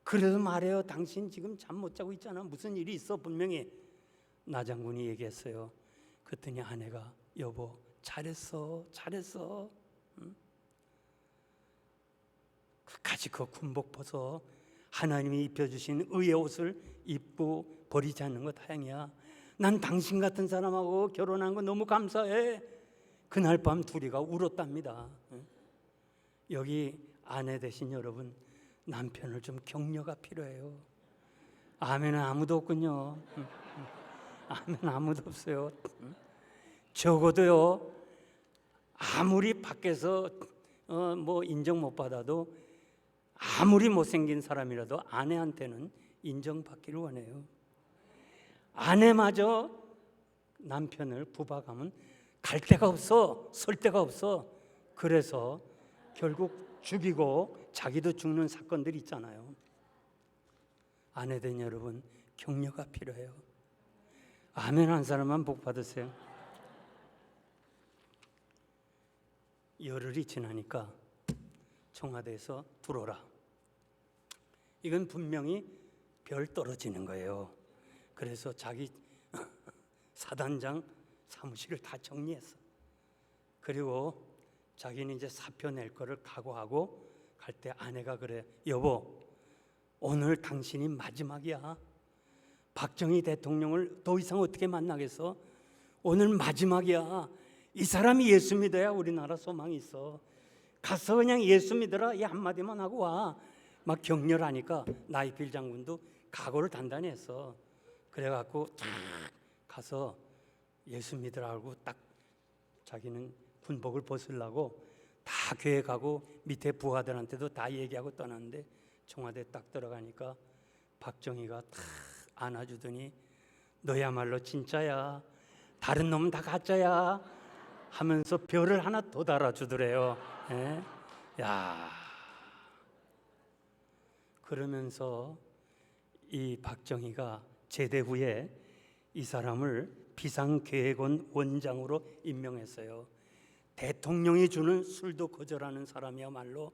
그래도 말해요. 당신 지금 잠 못 자고 있잖아. 무슨 일이 있어 분명히. 나 장군이 얘기했어요. 그랬더니 아내가, 여보 잘했어, 잘했어. 응? 끝까지 그 군복 벗어 하나님이 입혀주신 의의 옷을 입고 버리지 않는 거 다행이야. 난 당신 같은 사람하고 결혼한 거 너무 감사해. 그날 밤 둘이가 울었답니다. 여기 아내 되신 여러분, 남편을 좀 격려가 필요해요. 아멘은 아무도 없군요. 아멘 아무도 없어요. 적어도요, 아무리 밖에서 뭐 인정 못 받아도, 아무리 못생긴 사람이라도 아내한테는 인정받기를 원해요. 아내마저 남편을 부박하면 갈 데가 없어, 설 데가 없어. 그래서 결국 죽이고 자기도 죽는 사건들이 있잖아요. 아내된 여러분, 격려가 필요해요. 아멘 한 사람만 복 받으세요. 열흘이 지나니까 청와대에서 들어오라. 이건 분명히 별 떨어지는 거예요. 그래서 자기 사단장 사무실을 다 정리했어. 그리고 자기는 이제 사표 낼 거를 각오하고 갈 때 아내가 그래, 여보 오늘 당신이 마지막이야. 박정희 대통령을 더 이상 어떻게 만나겠어? 오늘 마지막이야. 이 사람이 예수 믿어야 우리나라 소망이 있어. 가서 그냥 예수 믿어라 이 한마디만 하고 와. 막 격려하니까 나이필 장군도 각오를 단단히 했어. 그래갖고 딱 가서 예수 믿으라고 딱 자기는 군복을 벗으려고 다 교회 가고 밑에 부하들한테도 다 얘기하고 떠났는데, 청와대 딱 들어가니까 박정희가 딱 안아주더니 너야말로 진짜야, 다른 놈은 다 가짜야 하면서 별을 하나 더 달아주더래요. 야, 그러면서 이 박정희가 제대 후에 이 사람을 비상계획원 원장으로 임명했어요. 대통령이 주는 술도 거절하는 사람이야말로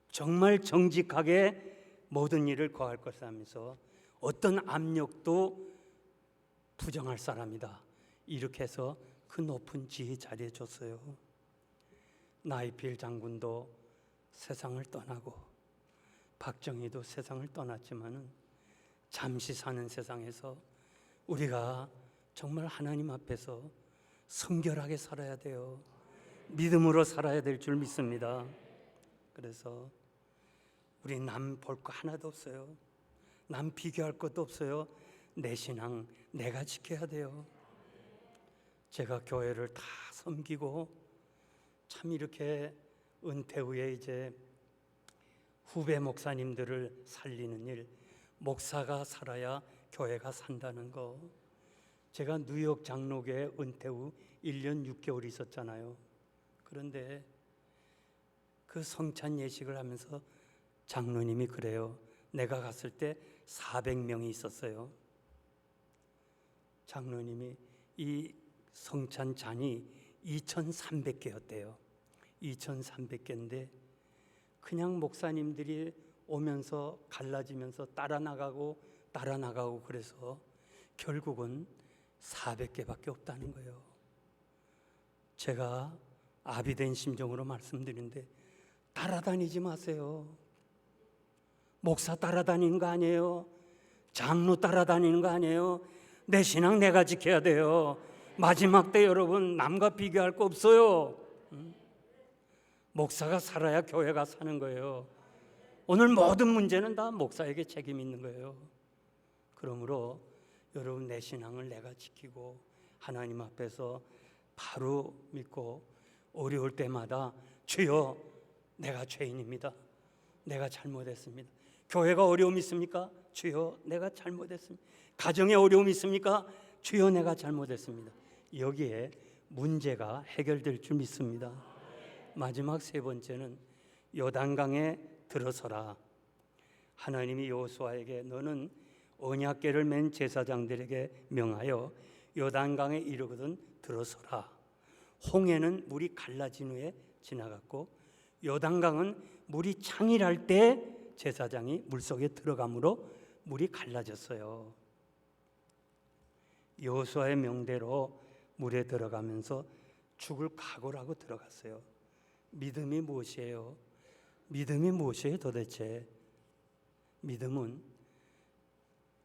정말 정직하게 모든 일을 거할 것을 하면서 어떤 압력도 부정할 사람이다. 이렇게 해서 그 높은 지혜 자리에 줬어요. 나이필 장군도 세상을 떠나고 박정희도 세상을 떠났지만은 잠시 사는 세상에서 우리가 정말 하나님 앞에서 성결하게 살아야 돼요. 믿음으로 살아야 될 줄 믿습니다. 그래서 우리 남 볼 거 하나도 없어요. 남 비교할 것도 없어요. 내 신앙 내가 지켜야 돼요. 제가 교회를 다 섬기고 참 이렇게 은퇴 후에 이제 후배 목사님들을 살리는 일, 목사가 살아야 교회가 산다는 거. 제가 뉴욕 장로교회 은퇴 후 1년 6개월 있었잖아요. 그런데 그 성찬 예식을 하면서 장로님이 그래요. 내가 갔을 때 400명이 있었어요. 장로님이 이 성찬 잔이 2,300개였대요. 2,300개인데 그냥 목사님들이 오면서 갈라지면서 따라 나가고 그래서 결국은 400개밖에 없다는 거예요. 제가 아비된 심정으로 말씀드리는데 따라다니지 마세요. 목사 따라다니는 거 아니에요. 장로 따라다니는 거 아니에요. 내 신앙 내가 지켜야 돼요. 마지막 때 여러분 남과 비교할 거 없어요. 목사가 살아야 교회가 사는 거예요. 오늘 모든 문제는 다 목사에게 책임이 있는 거예요. 그러므로 여러분 내 신앙을 내가 지키고 하나님 앞에서 바로 믿고 어려울 때마다 주여 내가 죄인입니다. 내가 잘못했습니다. 교회가 어려움 있습니까? 주여 내가 잘못했습니다. 가정에 어려움 있습니까? 주여 내가 잘못했습니다. 여기에 문제가 해결될 줄 믿습니다. 마지막 세 번째는 요단강에 들어서라. 하나님이 여호수아에게 너는 언약궤를 맨 제사장들에게 명하여 요단강에 이르거든 들어서라. 홍해는 물이 갈라진 후에 지나갔고 요단강은 물이 창일할 때 제사장이 물속에 들어가므로 물이 갈라졌어요. 여호수아의 명대로 물에 들어가면서 죽을 각오를 하고 들어갔어요. 믿음이 무엇이에요? 믿음이 무엇이에요 도대체? 믿음은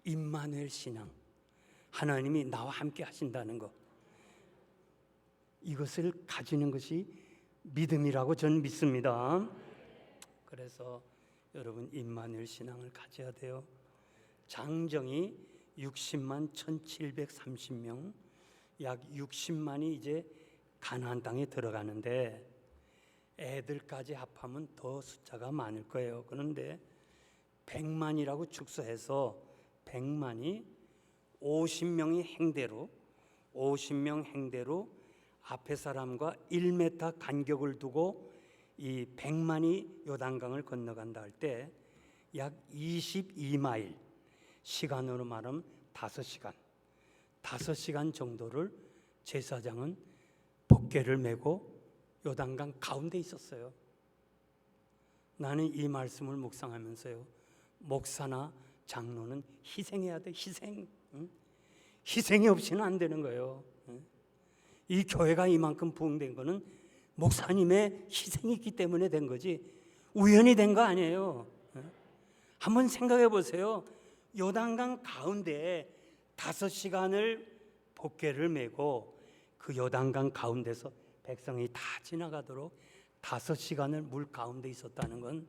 임마누엘 신앙, 하나님이 나와 함께 하신다는 것, 이것을 가지는 것이 믿음이라고 저는 믿습니다. 그래서 여러분 임마누엘 신앙을 가져야 돼요. 장정이 60만 1730명, 약 60만이 이제 가나안 땅에 들어가는데 애들까지 합하면 더 숫자가 많을 거예요. 그런데 100만이라고 축소해서 100만이 50명이 행대로 50명 행대로 앞에 사람과 1m 간격을 두고 이 100만이 요단강을 건너간다 할 때 약 22마일, 시간으로 말하면 5시간 정도를 제사장은 법궤를 메고 요단강 가운데 있었어요. 나는 이 말씀을 묵상하면서요, 목사나 장로는 희생해야 돼. 희생. 희생이 없이는 안 되는 거예요. 이 교회가 이만큼 부흥된 거는 목사님의 희생이 있기 때문에 된 거지 우연히 된 거 아니에요. 한번 생각해 보세요. 요단강 가운데 5시간을 법궤를 메고 그 요단강 가운데서 백성이 다 지나가도록 5시간을 물 가운데 있었다는 건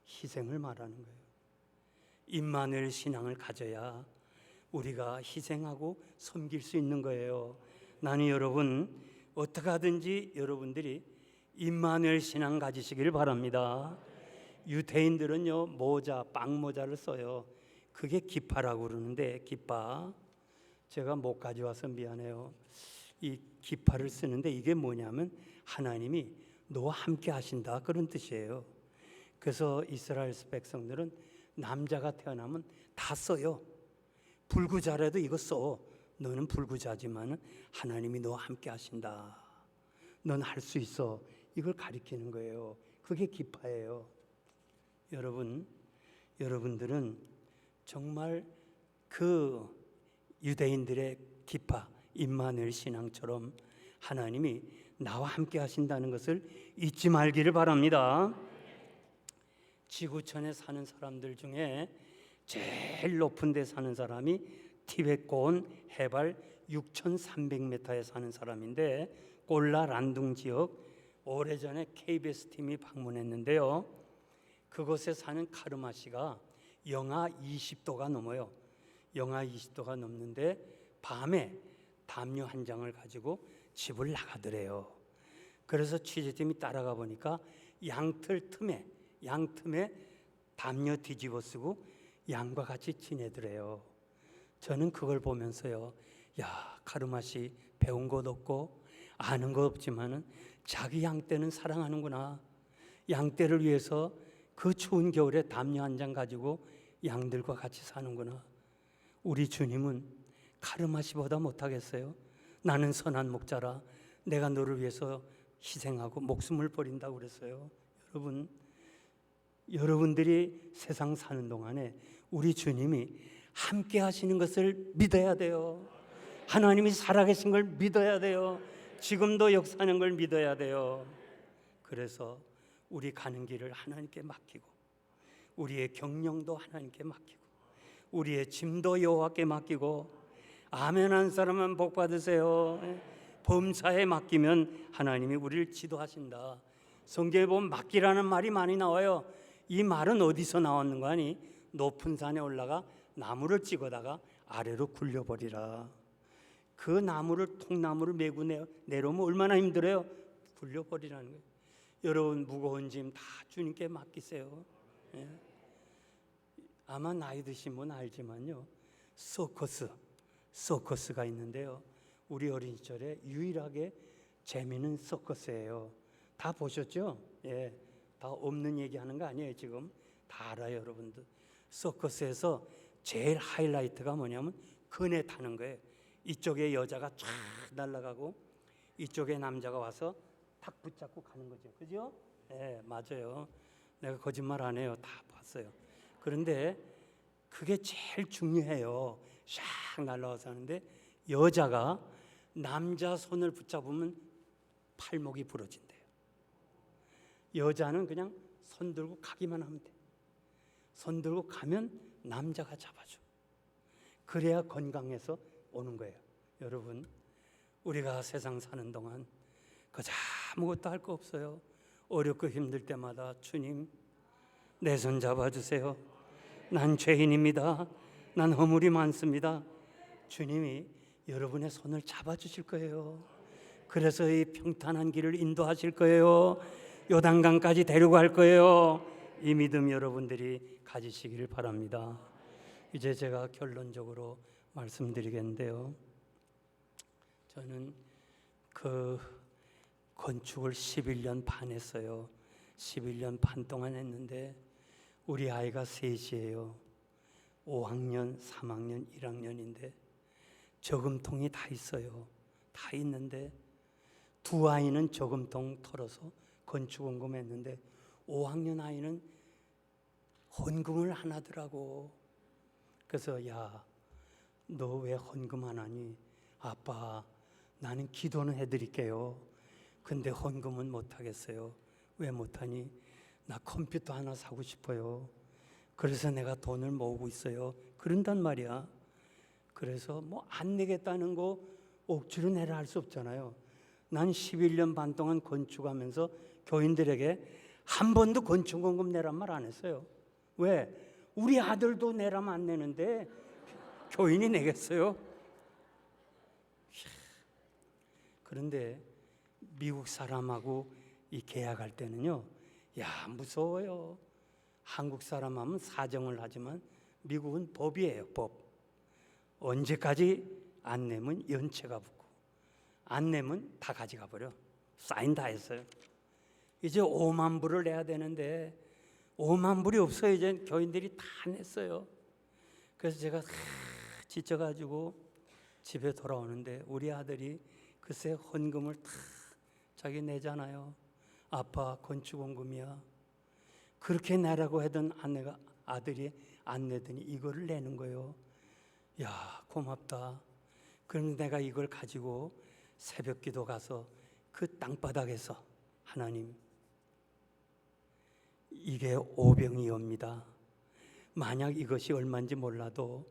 희생을 말하는 거예요. 임마누엘 신앙을 가져야 우리가 희생하고 섬길 수 있는 거예요. 나는 여러분 어떻게 하든지 여러분들이 임마누엘 신앙 가지시길 바랍니다. 유대인들은요 모자, 빵모자를 써요. 그게 기파라고 그러는데 기파, 제가 못 가져와서 미안해요. 이 기파를 쓰는데 이게 뭐냐면 하나님이 너와 함께 하신다 그런 뜻이에요. 그래서 이스라엘 백성들은 남자가 태어나면 다 써요. 불구자라도 이거 써. 너는 불구자지만 하나님이 너와 함께 하신다. 넌 할 수 있어. 이걸 가리키는 거예요. 그게 기파예요. 여러분들은 정말 그 유대인들의 기파, 임마누엘 신앙처럼 하나님이 나와 함께 하신다는 것을 잊지 말기를 바랍니다. 지구촌에 사는 사람들 중에 제일 높은 데 사는 사람이 티베트 고원 해발 6,300m에 사는 사람인데 꼴라 란둥 지역, 오래전에 KBS 팀이 방문했는데요, 그곳에 사는 카르마 씨가 영하 20도가 넘어요. 영하 20도가 넘는데 밤에 담요 한 장을 가지고 집을 나가더래요. 그래서 취재팀이 따라가 보니까 양틀 틈에 담요 뒤집어 쓰고 양과 같이 지내더래요. 저는 그걸 보면서요, 야, 카르마 씨 배운 것 없고 아는 것 없지만은 자기 양 떼는 사랑하는구나. 양떼를 위해서 그 추운 겨울에 담요 한 장 가지고 양들과 같이 사는구나. 우리 주님은 가르마시보다 못하겠어요? 나는 선한 목자라 내가 너를 위해서 희생하고 목숨을 버린다고 그랬어요. 여러분들이 세상 사는 동안에 우리 주님이 함께 하시는 것을 믿어야 돼요. 하나님이 살아계신 걸 믿어야 돼요. 지금도 역사하는 걸 믿어야 돼요. 그래서 우리 가는 길을 하나님께 맡기고, 우리의 경영도 하나님께 맡기고, 우리의 짐도 여호와께 맡기고, 아멘 한 사람은 복 받으세요. 범사에 맡기면 하나님이 우리를 지도하신다. 성경에 보면 맡기라는 말이 많이 나와요. 이 말은 어디서 나왔는 거 아니? 높은 산에 올라가 나무를 찍어다가 아래로 굴려버리라. 그 나무를 통나무를 메고 내려오면 얼마나 힘들어요? 굴려버리라는 거예요. 여러분 무거운 짐 다 주님께 맡기세요. 예. 아마 나이 드신 분 알지만요, 서커스가 있는데요, 우리 어린 시절에 유일하게 재미있는 서커스예요. 다 보셨죠? 예, 다 없는 얘기하는 거 아니에요. 지금 다 알아요, 여러분들. 서커스에서 제일 하이라이트가 뭐냐면 그네 타는 거예요. 이쪽에 여자가 쫙 날아가고 이쪽에 남자가 와서 탁 붙잡고 가는 거죠. 그죠? 예, 맞아요. 내가 거짓말 안 해요. 다 봤어요. 그런데 그게 제일 중요해요. 샥 날아와서 하는데 여자가 남자 손을 붙잡으면 팔목이 부러진대요. 여자는 그냥 손 들고 가기만 하면 돼. 손 들고 가면 남자가 잡아줘. 그래야 건강해서 오는 거예요. 여러분, 우리가 세상 사는 동안 그저 아무것도 할 거 없어요. 어렵고 힘들 때마다 주님, 내 손 잡아주세요. 난 죄인입니다. 난 허물이 많습니다. 주님이 여러분의 손을 잡아주실 거예요. 그래서 이 평탄한 길을 인도하실 거예요. 요단강까지 데려갈 거예요. 이 믿음 여러분들이 가지시기를 바랍니다. 이제 제가 결론적으로 말씀드리겠는데요, 저는 그 건축을 11년 반 했어요. 11년 반 동안 했는데 우리 아이가 셋이에요. 5학년, 3학년, 1학년인데 저금통이 다 있어요. 다 있는데 두 아이는 저금통 털어서 건축원금 했는데 5학년 아이는 헌금을 안 하더라고. 그래서 야, 너 왜 헌금 안 하니? 아빠, 나는 기도는 해드릴게요. 근데 헌금은 못 하겠어요. 왜 못 하니? 나 컴퓨터 하나 사고 싶어요. 그래서 내가 돈을 모으고 있어요. 그런단 말이야. 그래서 뭐 안 내겠다는 거 억지로 내라 할 수 없잖아요. 난 11년 반 동안 건축하면서 교인들에게 한 번도 건축원금 내란 말 안 했어요. 왜? 우리 아들도 내라면 안 내는데 교인이 내겠어요? 그런데 미국 사람하고 이 계약할 때는요, 야, 무서워요. 한국 사람 하면 사정을 하지만 미국은 법이에요, 법. 언제까지 안 내면 연체가 붙고 안 내면 다 가져가 버려. 사인 다 했어요. 이제 5만 불을 내야 되는데 5만 불이 없어요. 이제 교인들이 다 냈어요. 그래서 제가 지쳐가지고 집에 돌아오는데 우리 아들이 글쎄 헌금을 다 자기 내잖아요. 아빠 건축원금이야. 그렇게 내라고 하던 아들이 안 내더니 이거를 내는 거예요. 야, 고맙다. 그럼 내가 이걸 가지고 새벽기도 가서 그 땅바닥에서 하나님, 이게 오병이어입니다. 만약 이것이 얼마인지 몰라도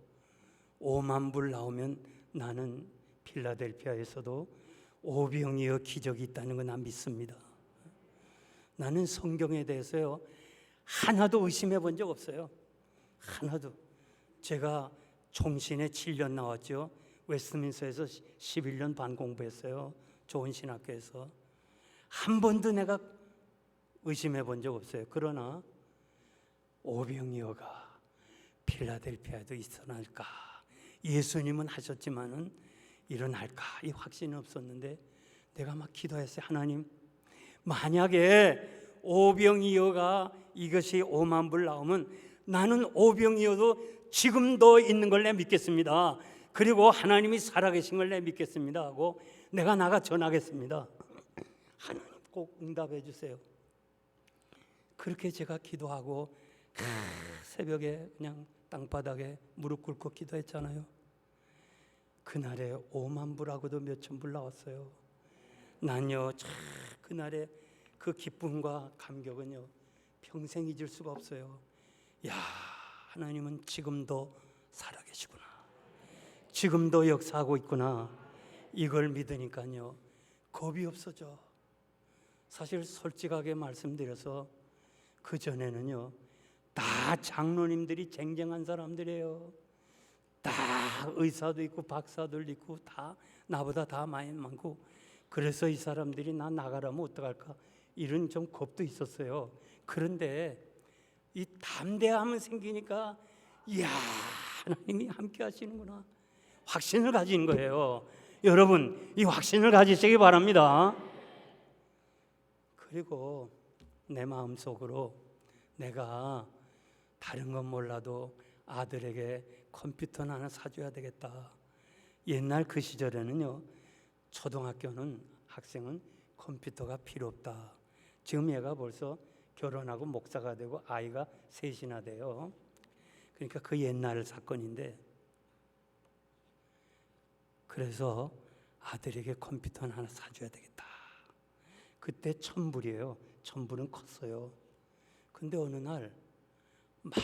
5만 불 나오면 나는 필라델피아에서도 오병이어 기적이 있다는 거 난 믿습니다. 나는 성경에 대해서요 하나도 의심해 본 적 없어요. 하나도. 제가 총신에 7년 나왔죠. 웨스트민스터에서 11년 반 공부했어요. 좋은 신학교에서. 한 번도 내가 의심해 본 적 없어요. 그러나 오병이어가 필라델피아에도 일어날까? 예수님은 하셨지만은 일어날까? 이 확신은 없었는데 내가 막 기도했어요. 하나님, 만약에 오병이어가 이것이 5만 불 나오면 나는 오병이어도 지금도 있는 걸 내 믿겠습니다. 그리고 하나님이 살아계신 걸 내 믿겠습니다 하고 내가 나가 전하겠습니다. 하나님 꼭 응답해 주세요. 그렇게 제가 기도하고 새벽에 그냥 땅바닥에 무릎 꿇고 기도했잖아요. 그날에 5만 불하고도 몇천 불 나왔어요. 난요 그날에 그 기쁨과 감격은요 평생 잊을 수가 없어요. 야, 하나님은 지금도 살아계시구나, 지금도 역사하고 있구나, 이걸 믿으니까요 겁이 없어져. 사실 솔직하게 말씀드려서 그 전에는요 다 장로님들이 쟁쟁한 사람들이에요. 다 의사도 있고 박사들 있고 다 나보다 다 많이 많고, 그래서 이 사람들이 나 나가라면 어떡할까 이런 좀 겁도 있었어요. 그런데 이 담대함은 생기니까 이야, 하나님이 함께 하시는구나, 확신을 가지는 거예요. 여러분, 이 확신을 가지시기 바랍니다. 그리고 내 마음속으로 내가 다른 건 몰라도 아들에게 컴퓨터는 하나 사줘야 되겠다. 옛날 그 시절에는요 초등학교는 학생은 컴퓨터가 필요 없다. 지금 얘가 벌써 결혼하고 목사가 되고 아이가 셋이나 돼요. 그러니까 그 옛날 사건인데, 그래서 아들에게 컴퓨터는 하나 사줘야 되겠다. 그때 1,000불이에요. 1,000불은 컸어요. 근데 어느 날 막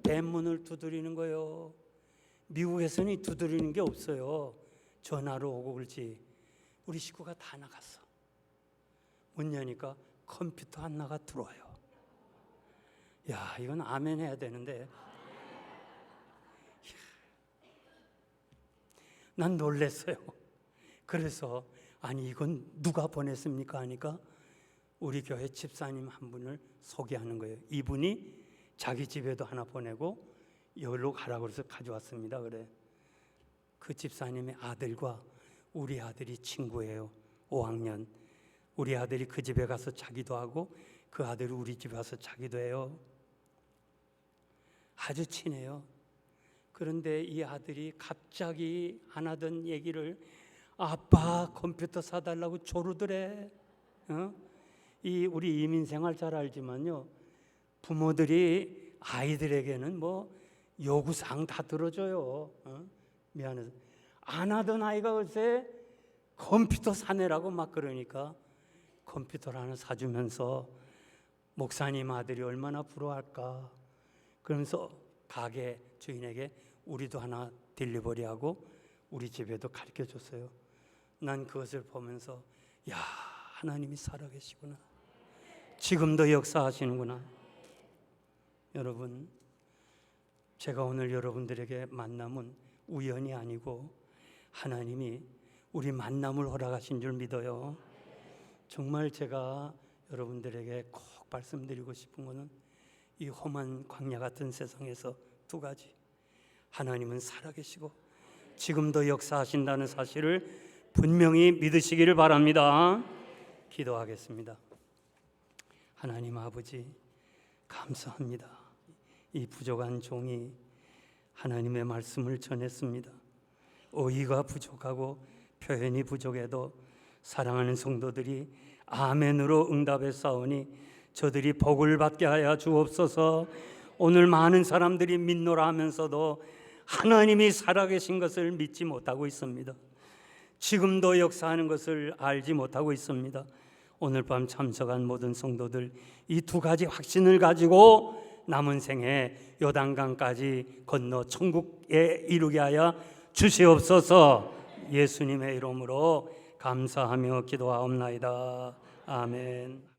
대문을 두드리는 거예요. 미국에서는 두드리는 게 없어요. 전화로 오고 그렇지. 우리 식구가 다 나갔어. 문 여니까 컴퓨터 하나가 들어와요. 야, 이건 아멘 해야 되는데 난 놀랬어요. 그래서 아니 이건 누가 보냈습니까 하니까 우리 교회 집사님 한 분을 소개하는 거예요. 이분이 자기 집에도 하나 보내고 여기로 가라고 해서 가져왔습니다. 그래. 그 집사님의 아들과 우리 아들이 친구예요. 5학년. 우리 아들이 그 집에 가서 자기도 하고 그 아들이 우리 집에 와서 자기도 해요. 아주 친해요. 그런데 이 아들이 갑자기 안 하던 얘기를 아빠 컴퓨터 사달라고 조르더래. 이 우리 이민 생활 잘 알지만요, 부모들이 아이들에게는 뭐 요구사항 다 들어줘요. 미안해서 안 하던 아이가 글쎄 컴퓨터 사내라고 막 그러니까 컴퓨터를 하나 사주면서 목사님 아들이 얼마나 부러워할까. 그러면서 가게 주인에게 우리도 하나 딜리버리하고 우리 집에도 가르쳐 줬어요. 난 그것을 보면서 야, 하나님이 살아계시구나, 지금도 역사하시는구나. 여러분, 제가 오늘 여러분들에게 만남은 우연이 아니고 하나님이 우리 만남을 허락하신 줄 믿어요. 정말 제가 여러분들에게 꼭 말씀드리고 싶은 것은 이 험한 광야 같은 세상에서 두 가지. 하나님은 살아계시고 지금도 역사하신다는 사실을 분명히 믿으시기를 바랍니다. 기도하겠습니다. 하나님 아버지, 감사합니다. 이 부족한 종이 하나님의 말씀을 전했습니다. 어휘가 부족하고 표현이 부족해도 사랑하는 성도들이 아멘으로 응답했사오니 저들이 복을 받게 하여 주옵소서. 오늘 많은 사람들이 믿노라 하면서도 하나님이 살아계신 것을 믿지 못하고 있습니다. 지금도 역사하는 것을 알지 못하고 있습니다. 오늘 밤 참석한 모든 성도들 이 두 가지 확신을 가지고 남은 생에 요단강까지 건너 천국에 이르게 하여 주시옵소서. 예수님의 이름으로 감사하며 기도하옵나이다. 아멘.